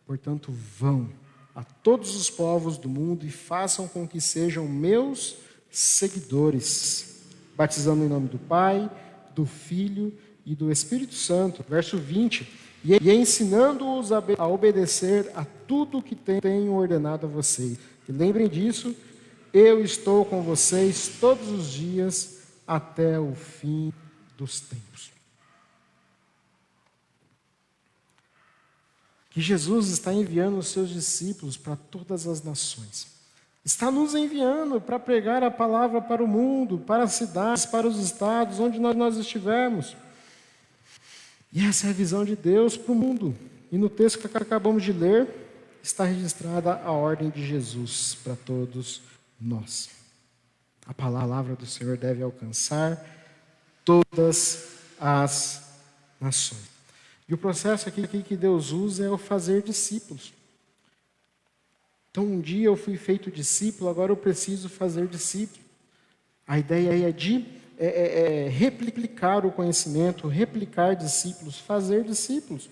Portanto, vão a todos os povos do mundo e façam com que sejam meus seguidores, batizando em nome do Pai, do Filho e do Espírito Santo. Verso 20: e ensinando-os a obedecer a tudo o que tenho ordenado a vocês. E lembrem disso, eu estou com vocês todos os dias até o fim dos tempos. Que Jesus está enviando os seus discípulos para todas as nações. Está nos enviando para pregar a palavra para o mundo, para as cidades, para os estados, onde nós estivermos. E essa é a visão de Deus para o mundo. E no texto que acabamos de ler, está registrada a ordem de Jesus para todos nós. A palavra do Senhor deve alcançar todas as nações. E o processo aqui que Deus usa é o fazer discípulos. Então, um dia eu fui feito discípulo, agora eu preciso fazer discípulo. A ideia é de replicar o conhecimento, replicar discípulos, fazer discípulos.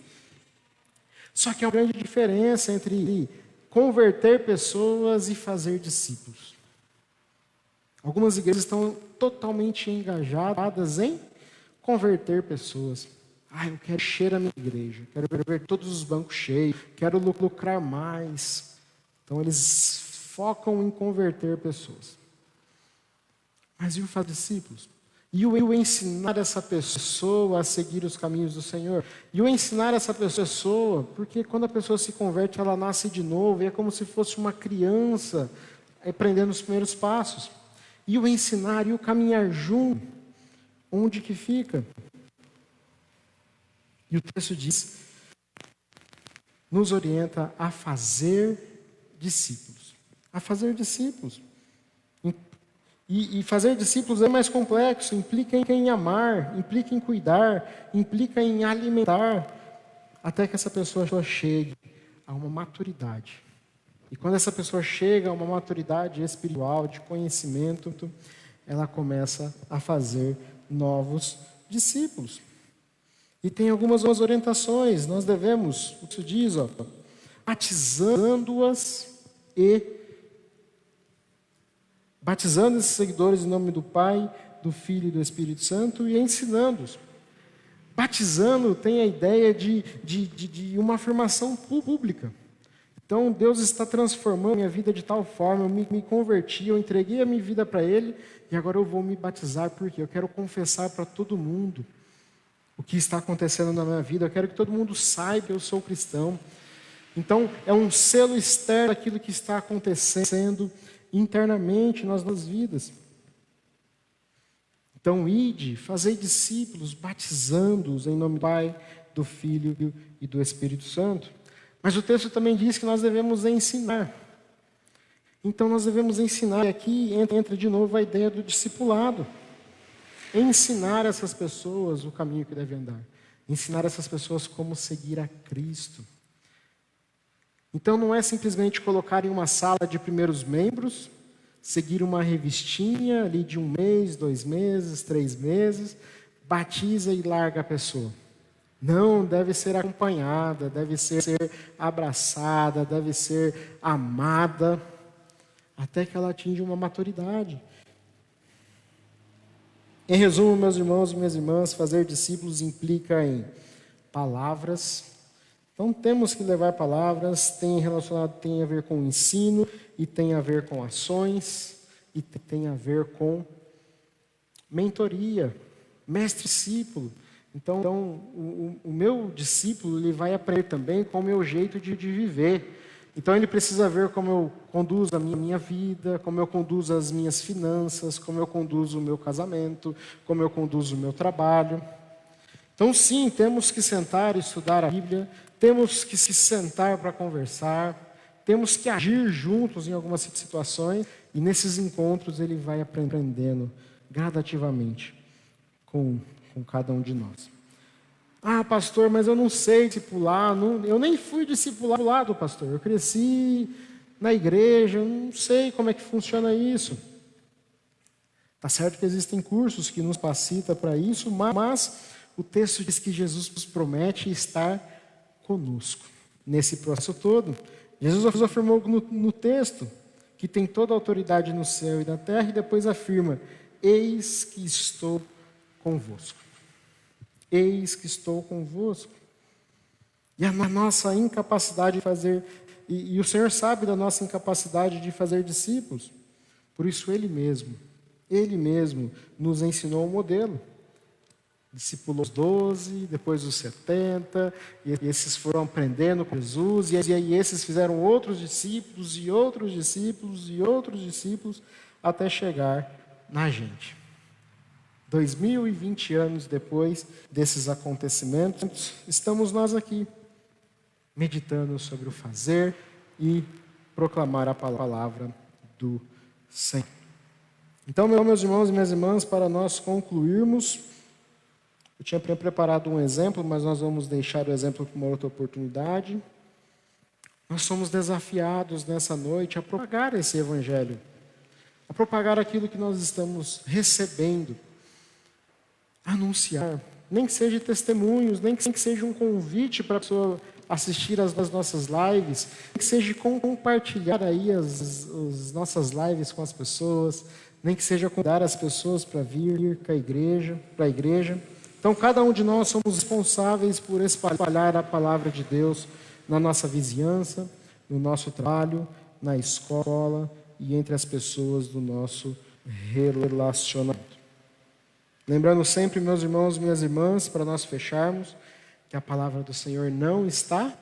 Só que há uma grande diferença entre converter pessoas e fazer discípulos. Algumas igrejas estão totalmente engajadas em converter pessoas. Eu quero encher a minha igreja, quero ver todos os bancos cheios, quero lucrar mais. Então, eles focam em converter pessoas. Mas e o fazer discípulos? E o ensinar essa pessoa a seguir os caminhos do Senhor? E o ensinar essa pessoa, porque quando a pessoa se converte, ela nasce de novo, e é como se fosse uma criança aprendendo os primeiros passos. E o ensinar e o caminhar junto, onde que fica? E o texto diz, nos orienta a fazer discípulos. A fazer discípulos. E fazer discípulos é mais complexo, implica em amar, implica em cuidar, implica em alimentar, até que essa pessoa chegue a uma maturidade. E quando essa pessoa chega a uma maturidade espiritual, de conhecimento, ela começa a fazer novos discípulos. E tem algumas orientações, nós devemos, o que isso diz, batizando esses seguidores em nome do Pai, do Filho e do Espírito Santo e ensinando-os. Batizando tem a ideia de uma afirmação pública. Então, Deus está transformando a minha vida de tal forma, eu me converti, eu entreguei a minha vida para Ele, e agora eu vou me batizar, porque eu quero confessar para todo mundo o que está acontecendo na minha vida, eu quero que todo mundo saiba que eu sou cristão. Então, é um selo externo daquilo que está acontecendo internamente nas nossas vidas. Então, ide, fazei discípulos, batizando-os em nome do Pai, do Filho e do Espírito Santo. Mas o texto também diz que nós devemos ensinar. Então, nós devemos ensinar, e aqui entra de novo a ideia do discipulado. Ensinar essas pessoas o caminho que devem andar. Ensinar essas pessoas como seguir a Cristo. Então, não é simplesmente colocar em uma sala de primeiros membros, seguir uma revistinha ali de 1 mês, 2 meses, 3 meses, batiza e larga a pessoa. Não, deve ser acompanhada, deve ser abraçada, deve ser amada, até que ela atinja uma maturidade. Em resumo, meus irmãos e minhas irmãs, fazer discípulos implica em palavras. Então, temos que levar palavras, tem a ver com ensino, e tem a ver com ações, e tem a ver com mentoria, mestre-discípulo. Então o meu discípulo, ele vai aprender também com o meu jeito de viver. Então, ele precisa ver como eu conduzo a minha vida, como eu conduzo as minhas finanças, como eu conduzo o meu casamento, como eu conduzo o meu trabalho. Então, sim, temos que sentar e estudar a Bíblia, temos que se sentar para conversar, temos que agir juntos em algumas situações, e nesses encontros ele vai aprendendo gradativamente com cada um de nós. Pastor, mas eu não sei discipular, eu nem fui discipulado, pastor, eu cresci na igreja, eu não sei como é que funciona isso. Está certo que existem cursos que nos capacitam para isso, mas o texto diz que Jesus nos promete estar conosco nesse processo todo. Jesus afirmou no texto que tem toda a autoridade no céu e na terra, e depois afirma: eis que estou convosco. Eis que estou convosco. E a nossa incapacidade de fazer, e o Senhor sabe da nossa incapacidade de fazer discípulos. Por isso Ele mesmo nos ensinou o modelo. Discipulou os 12, depois os 70, e esses foram aprendendo com Jesus, e aí esses fizeram outros discípulos, e outros discípulos, e outros discípulos, até chegar na gente. 2020 anos depois desses acontecimentos, estamos nós aqui, meditando sobre o fazer e proclamar a palavra do Senhor. Então, meus irmãos e minhas irmãs, para nós concluirmos, eu tinha preparado um exemplo, mas nós vamos deixar o exemplo para uma outra oportunidade. Nós somos desafiados nessa noite a propagar esse evangelho, a propagar aquilo que nós estamos recebendo, anunciar, nem que seja testemunhos, nem que seja um convite para a pessoa assistir às nossas lives, nem que seja compartilhar aí as nossas lives com as pessoas, nem que seja convidar as pessoas para vir para a igreja. Então, cada um de nós somos responsáveis por espalhar a palavra de Deus na nossa vizinhança, no nosso trabalho, na escola e entre as pessoas do nosso relacionamento. Lembrando sempre, meus irmãos e minhas irmãs, para nós fecharmos, que a palavra do Senhor não está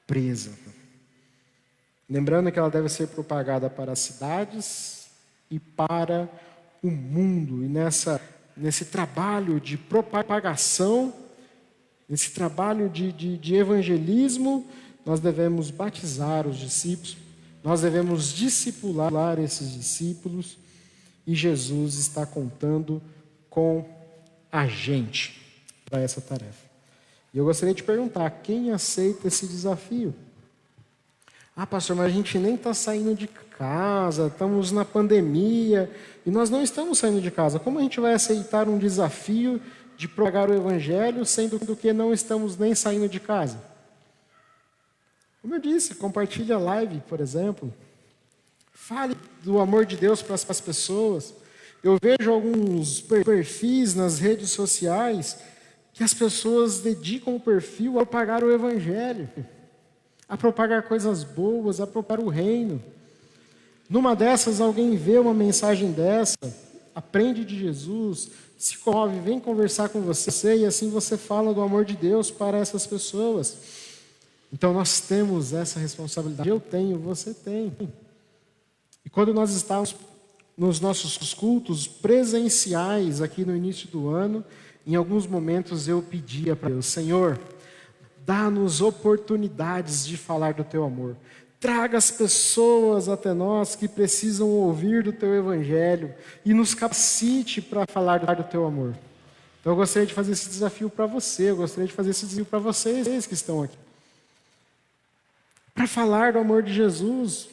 presa. Lembrando que ela deve ser propagada para as cidades e para o mundo. E nesse trabalho de propagação, nesse trabalho de evangelismo, nós devemos batizar os discípulos, nós devemos discipular esses discípulos, e Jesus está contando com a gente para essa tarefa. E eu gostaria de perguntar, quem aceita esse desafio? Ah, pastor, mas a gente nem está saindo de casa, estamos na pandemia, e nós não estamos saindo de casa. Como a gente vai aceitar um desafio de propagar o evangelho, sendo que não estamos nem saindo de casa? Como eu disse, compartilhe a live, por exemplo. Fale do amor de Deus para as pessoas. Eu vejo alguns perfis nas redes sociais que as pessoas dedicam o perfil a propagar o evangelho, a propagar coisas boas, a propagar o reino. Numa dessas, alguém vê uma mensagem dessa, aprende de Jesus, se comove, vem conversar com você, e assim você fala do amor de Deus para essas pessoas. Então nós temos essa responsabilidade. Eu tenho, você tem. E quando nós estávamos nos nossos cultos presenciais aqui no início do ano, em alguns momentos eu pedia para Deus: Senhor, dá-nos oportunidades de falar do Teu amor. Traga as pessoas até nós que precisam ouvir do Teu Evangelho e nos capacite para falar do Teu amor. Então eu gostaria de fazer esse desafio para você, eu gostaria de fazer esse desafio para vocês que estão aqui. Para falar do amor de Jesus,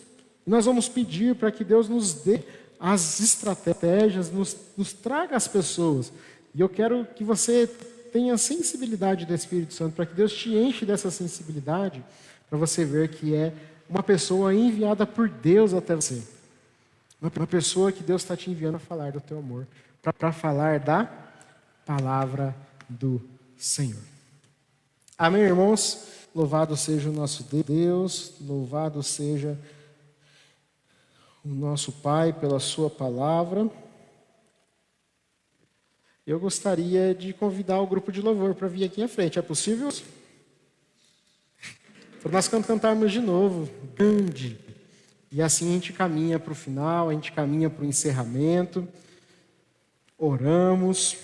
nós vamos pedir para que Deus nos dê as estratégias, nos traga as pessoas. E eu quero que você tenha sensibilidade do Espírito Santo, para que Deus te enche dessa sensibilidade, para você ver que é uma pessoa enviada por Deus até você. Uma pessoa que Deus está te enviando a falar do teu amor, para falar da palavra do Senhor. Amém, irmãos? Louvado seja o nosso Deus, louvado seja o nosso Pai pela sua palavra. Eu gostaria de convidar o grupo de louvor para vir aqui à frente. É possível? Para nós cantarmos de novo, grande. E assim a gente caminha para o final, a gente caminha para o encerramento. Oramos.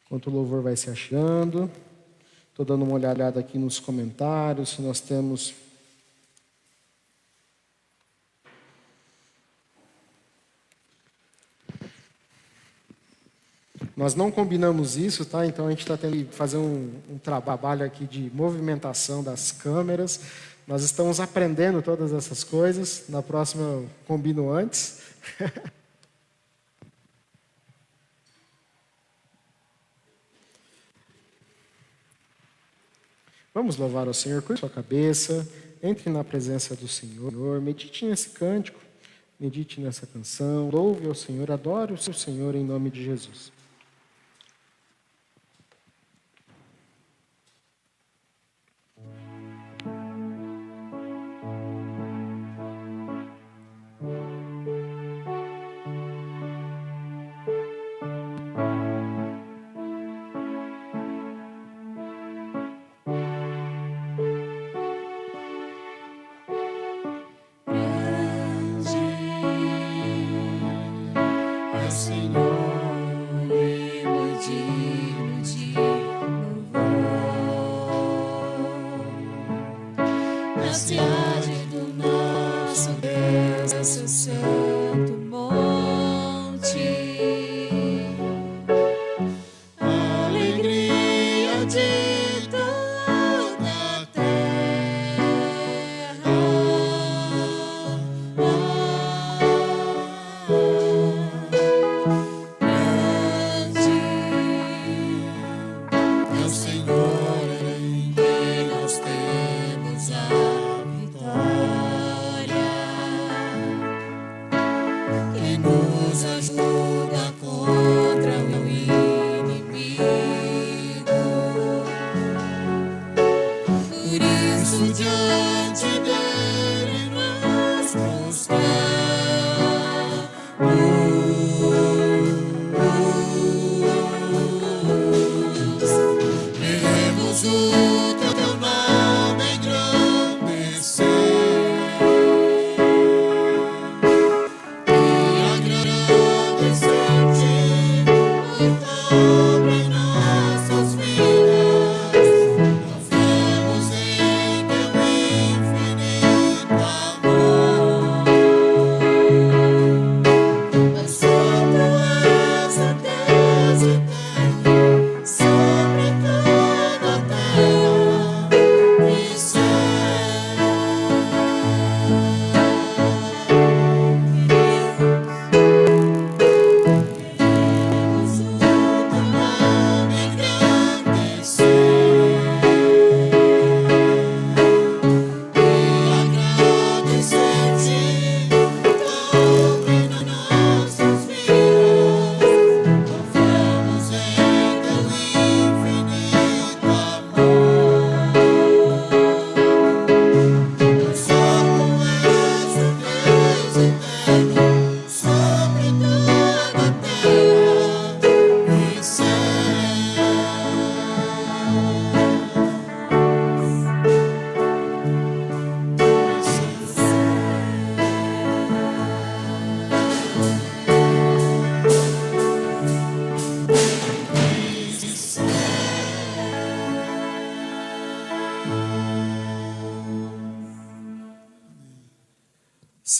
Enquanto o louvor vai se achando, estou dando uma olhada aqui nos comentários, se nós temos... Nós não combinamos isso, tá? Então a gente está tendo que fazer um trabalho aqui de movimentação das câmeras. Nós estamos aprendendo todas essas coisas. Na próxima eu combino antes. Vamos louvar ao Senhor com a sua cabeça. Entre na presença do Senhor. Medite nesse cântico. medite nessa canção, louve ao Senhor, adore o seu Senhor em nome de Jesus.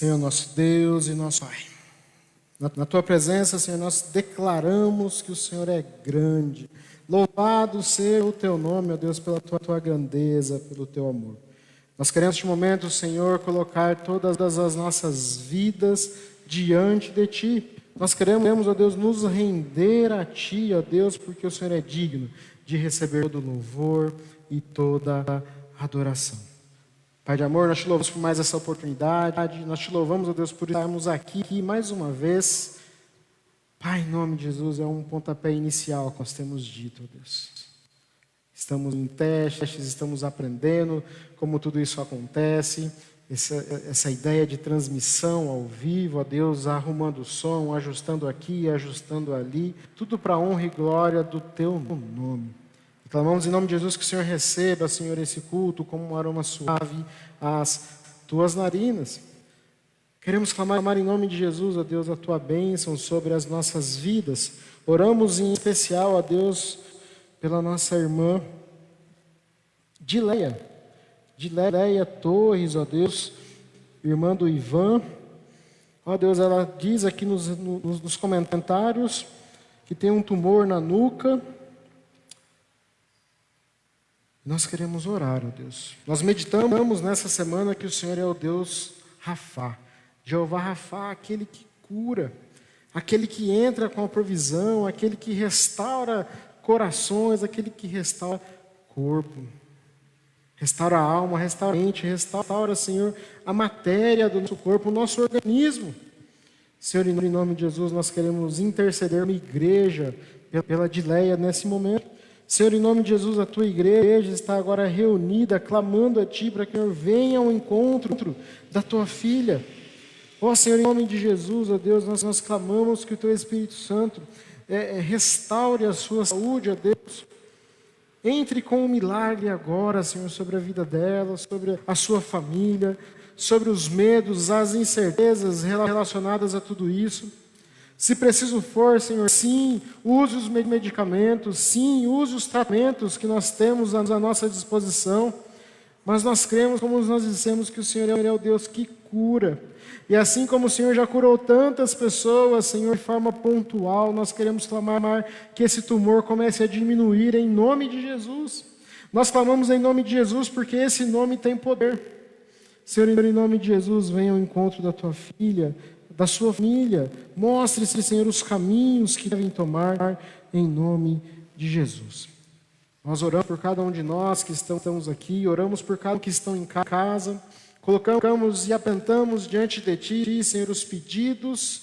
Senhor nosso Deus e nosso Pai, na Tua presença, Senhor, nós declaramos que o Senhor é grande. Louvado seja o Teu nome, ó Deus, pela Tua grandeza, pelo Teu amor. Nós queremos, neste momento, Senhor, colocar todas as nossas vidas diante de Ti. Nós queremos, ó Deus, nos render a Ti, ó Deus, porque o Senhor é digno de receber todo louvor e toda adoração. Pai de amor, nós te louvamos por mais essa oportunidade, nós te louvamos, ó Deus, por estarmos aqui mais uma vez. Pai, em nome de Jesus, é um pontapé inicial que nós temos dito, ó Deus. Estamos em testes, estamos aprendendo como tudo isso acontece, essa ideia de transmissão ao vivo, ó Deus, arrumando o som, ajustando aqui, ajustando ali, tudo para a honra e glória do Teu nome. Clamamos em nome de Jesus que o Senhor receba, Senhor, esse culto como um aroma suave às Tuas narinas. Queremos clamar em nome de Jesus, ó Deus, a Tua bênção sobre as nossas vidas. Oramos em especial, ó Deus, pela nossa irmã Dileia Torres, ó Deus, irmã do Ivan. Ó Deus, ela diz aqui nos comentários que tem um tumor na nuca. Nós queremos orar, ó Deus. Nós meditamos nessa semana que o Senhor é o Deus Rafá. Jeová Rafá, aquele que cura, aquele que entra com a provisão, aquele que restaura corações, aquele que restaura corpo. Restaura a alma, restaura a mente, restaura, Senhor, a matéria do nosso corpo, o nosso organismo. Senhor, em nome de Jesus, nós queremos interceder uma igreja pela Dileia nesse momento. Senhor, em nome de Jesus, a tua igreja está agora reunida, clamando a ti para que o Senhor venha ao encontro da tua filha. Ó Senhor, em nome de Jesus, ó Deus, nós clamamos que o teu Espírito Santo restaure a sua saúde, ó Deus. Entre com um milagre agora, Senhor, sobre a vida dela, sobre a sua família, sobre os medos, as incertezas relacionadas a tudo isso. Se preciso for, Senhor, sim, use os medicamentos, sim, use os tratamentos que nós temos à nossa disposição, mas nós cremos, como nós dissemos, que o Senhor é o Deus que cura. E assim como o Senhor já curou tantas pessoas, Senhor, de forma pontual, nós queremos clamar que esse tumor comece a diminuir em nome de Jesus. Nós clamamos em nome de Jesus porque esse nome tem poder. Senhor, em nome de Jesus, venha ao encontro da tua filha, da sua família. Mostre-se, Senhor, os caminhos que devem tomar em nome de Jesus. Nós oramos por cada um de nós que estamos aqui, oramos por cada um que estão em casa, colocamos e apresentamos diante de ti, Senhor, os pedidos,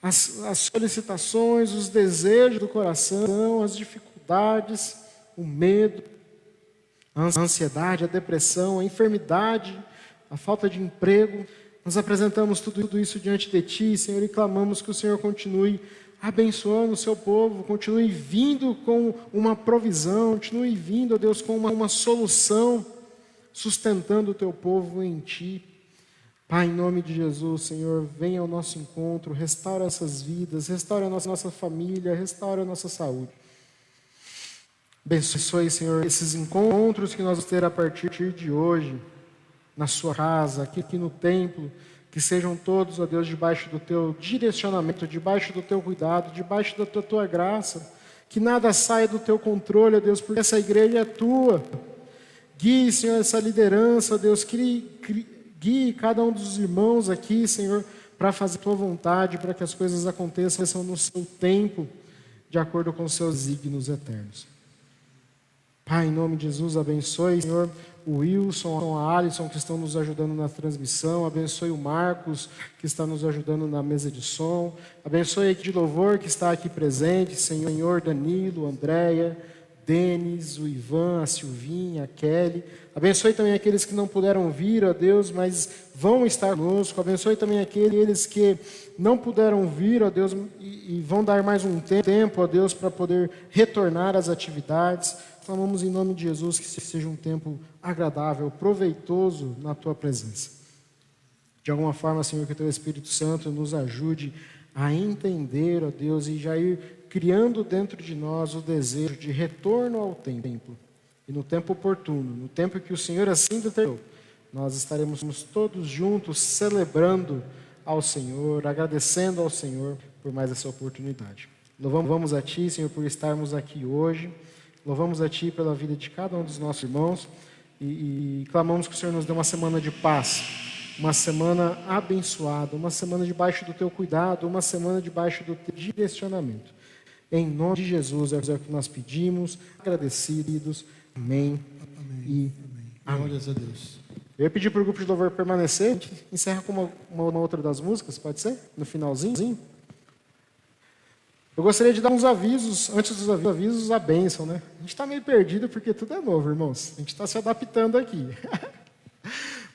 as solicitações, os desejos do coração, as dificuldades, o medo, a ansiedade, a depressão, a enfermidade, a falta de emprego. Nós apresentamos tudo isso diante de ti, Senhor, e clamamos que o Senhor continue abençoando o seu povo, continue vindo com uma provisão, continue vindo, ó Deus, com uma solução, sustentando o teu povo em ti. Pai, em nome de Jesus, Senhor, venha ao nosso encontro, restaura essas vidas, restaura a nossa família, restaura a nossa saúde. Abençoe, Senhor, esses encontros que nós vamos ter a partir de hoje, na sua casa, aqui no templo, que sejam todos, ó Deus, debaixo do teu direcionamento, debaixo do teu cuidado, debaixo da tua graça, que nada saia do teu controle, ó Deus, porque essa igreja é tua. Guie, Senhor, essa liderança, ó Deus, guie cada um dos irmãos aqui, Senhor, para fazer a tua vontade, para que as coisas aconteçam no seu tempo, de acordo com os seus signos eternos. Pai, em nome de Jesus, abençoe, Senhor, o Wilson, a Alisson, que estão nos ajudando na transmissão. Abençoe o Marcos, que está nos ajudando na mesa de som. Abençoe a equipe de louvor que está aqui presente, Senhor, Danilo, Andréia, Denis, o Ivan, a Silvinha, a Kelly. Abençoe também aqueles que não puderam vir, ó Deus, mas vão estar conosco. Abençoe também aqueles que não puderam vir, ó Deus, e vão dar mais um tempo, ó Deus, para poder retornar às atividades. Clamamos em nome de Jesus que seja um tempo agradável, proveitoso na tua presença. De alguma forma, Senhor, que o teu Espírito Santo nos ajude a entender, ó Deus, e já ir criando dentro de nós o desejo de retorno ao templo. E no tempo oportuno, no tempo que o Senhor assim determinou, nós estaremos todos juntos celebrando ao Senhor, agradecendo ao Senhor por mais essa oportunidade. Louvamos a Ti, Senhor, por estarmos aqui hoje. Louvamos a Ti pela vida de cada um dos nossos irmãos e clamamos que o Senhor nos dê uma semana de paz, uma semana abençoada, uma semana debaixo do Teu cuidado, uma semana debaixo do Teu direcionamento. Em nome de Jesus é o que nós pedimos, agradecidos. Amém. Amém. Amém. Glórias a Deus. Eu ia pedir para o grupo de louvor permanecer. A gente encerra com uma outra das músicas, pode ser? No finalzinho. Eu gostaria de dar uns avisos, antes dos avisos, a bênção, né? A gente está meio perdido porque tudo é novo, irmãos. A gente está se adaptando aqui.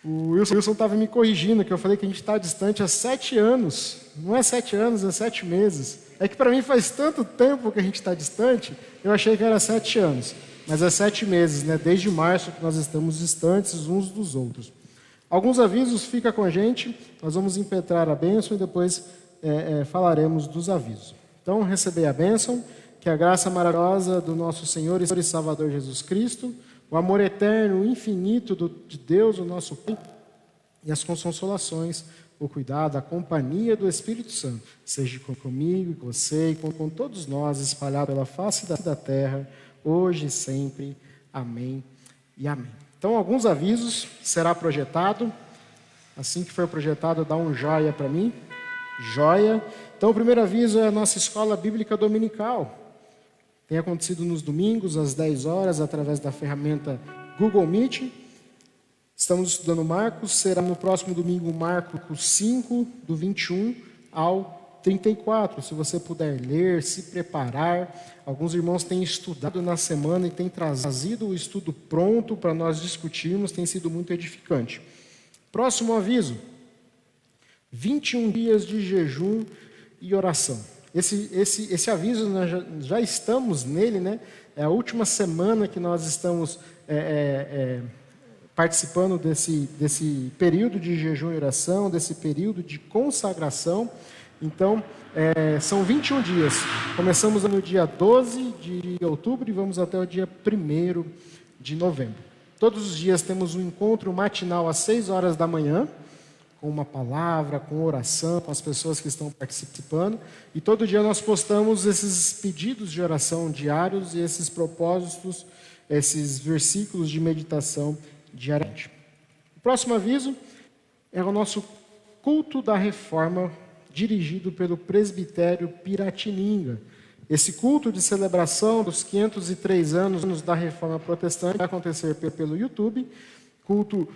O Wilson estava me corrigindo, que eu falei que a gente está distante há 7 anos. Não é 7 anos, é 7 meses. É que para mim faz tanto tempo que a gente está distante, eu achei que era 7 anos. Mas é 7 meses, né? Desde março que nós estamos distantes uns dos outros. Alguns avisos, fica com a gente. Nós vamos impetrar a bênção e depois falaremos dos avisos. Então, receber a bênção, que a graça maravilhosa do nosso Senhor e Salvador Jesus Cristo, o amor eterno, infinito de Deus, o nosso Pai, e as consolações, o cuidado, a companhia do Espírito Santo, seja comigo, com você e com todos nós, espalhados pela face da terra, hoje e sempre. Amém e amém. Então, alguns avisos, será projetado. Assim que for projetado, dá um joia para mim. Joia. Então, o primeiro aviso é a nossa escola bíblica dominical. Tem acontecido nos domingos, às 10 horas, através da ferramenta Google Meet. Estamos estudando Marcos, será no próximo domingo Marcos 5, do 21 ao 34. Se você puder ler, se preparar. Alguns irmãos têm estudado na semana e têm trazido o estudo pronto para nós discutirmos, tem sido muito edificante. Próximo aviso: 21 dias de jejum e oração. Esse aviso, nós já estamos nele, né? É a última semana que nós estamos participando desse período de jejum e oração, desse período de consagração. Então, são 21 dias. Começamos no dia 12 de outubro e vamos até o dia 1º de novembro. Todos os dias temos um encontro matinal às 6 horas da manhã, com uma palavra, com oração, com as pessoas que estão participando. E todo dia nós postamos esses pedidos de oração diários e esses propósitos, esses versículos de meditação diariamente. O próximo aviso é o nosso culto da reforma, dirigido pelo presbitério Piratininga. Esse culto de celebração dos 503 anos da Reforma Protestante vai acontecer pelo YouTube. Culto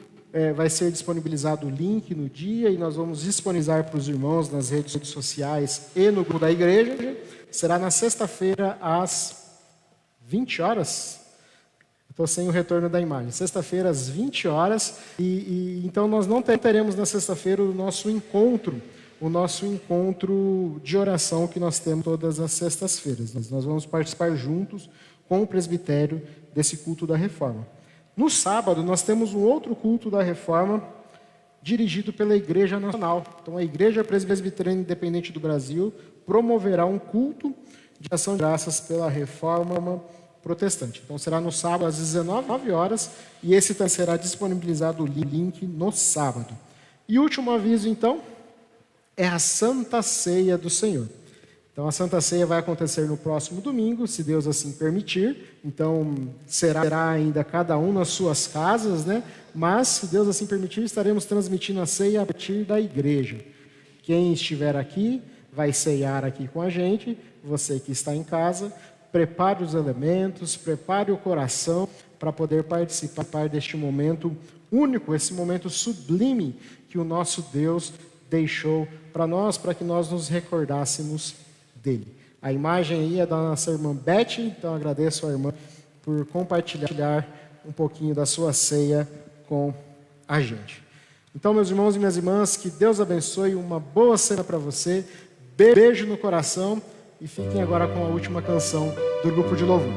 vai ser disponibilizado o link no dia e nós vamos disponibilizar para os irmãos nas redes sociais e no grupo da igreja. Será na sexta-feira às 20 horas. Estou sem o retorno da imagem. Sexta-feira às 20 horas. Então nós não teremos na sexta-feira o nosso encontro de oração que nós temos todas as sextas-feiras. Nós vamos participar juntos com o presbitério desse culto da reforma. No sábado, nós temos um outro culto da reforma dirigido pela Igreja Nacional. Então, a Igreja Presbiteriana Independente do Brasil promoverá um culto de ação de graças pela reforma protestante. Então, será no sábado às 19 horas e esse também será disponibilizado o link no sábado. E último aviso, então, é a Santa Ceia do Senhor. Então, a Santa Ceia vai acontecer no próximo domingo, se Deus assim permitir. Então, será ainda cada um nas suas casas, né? Mas, se Deus assim permitir, estaremos transmitindo a ceia a partir da igreja. Quem estiver aqui, vai ceiar aqui com a gente. Você que está em casa, prepare os elementos, prepare o coração para poder participar deste momento único, esse momento sublime que o nosso Deus deixou para nós, para que nós nos recordássemos dele. A imagem aí é da nossa irmã Beth, então agradeço à irmã por compartilhar um pouquinho da sua ceia com a gente. Então, meus irmãos e minhas irmãs, que Deus abençoe, uma boa ceia para você, beijo no coração e fiquem agora com a última canção do grupo de louvor.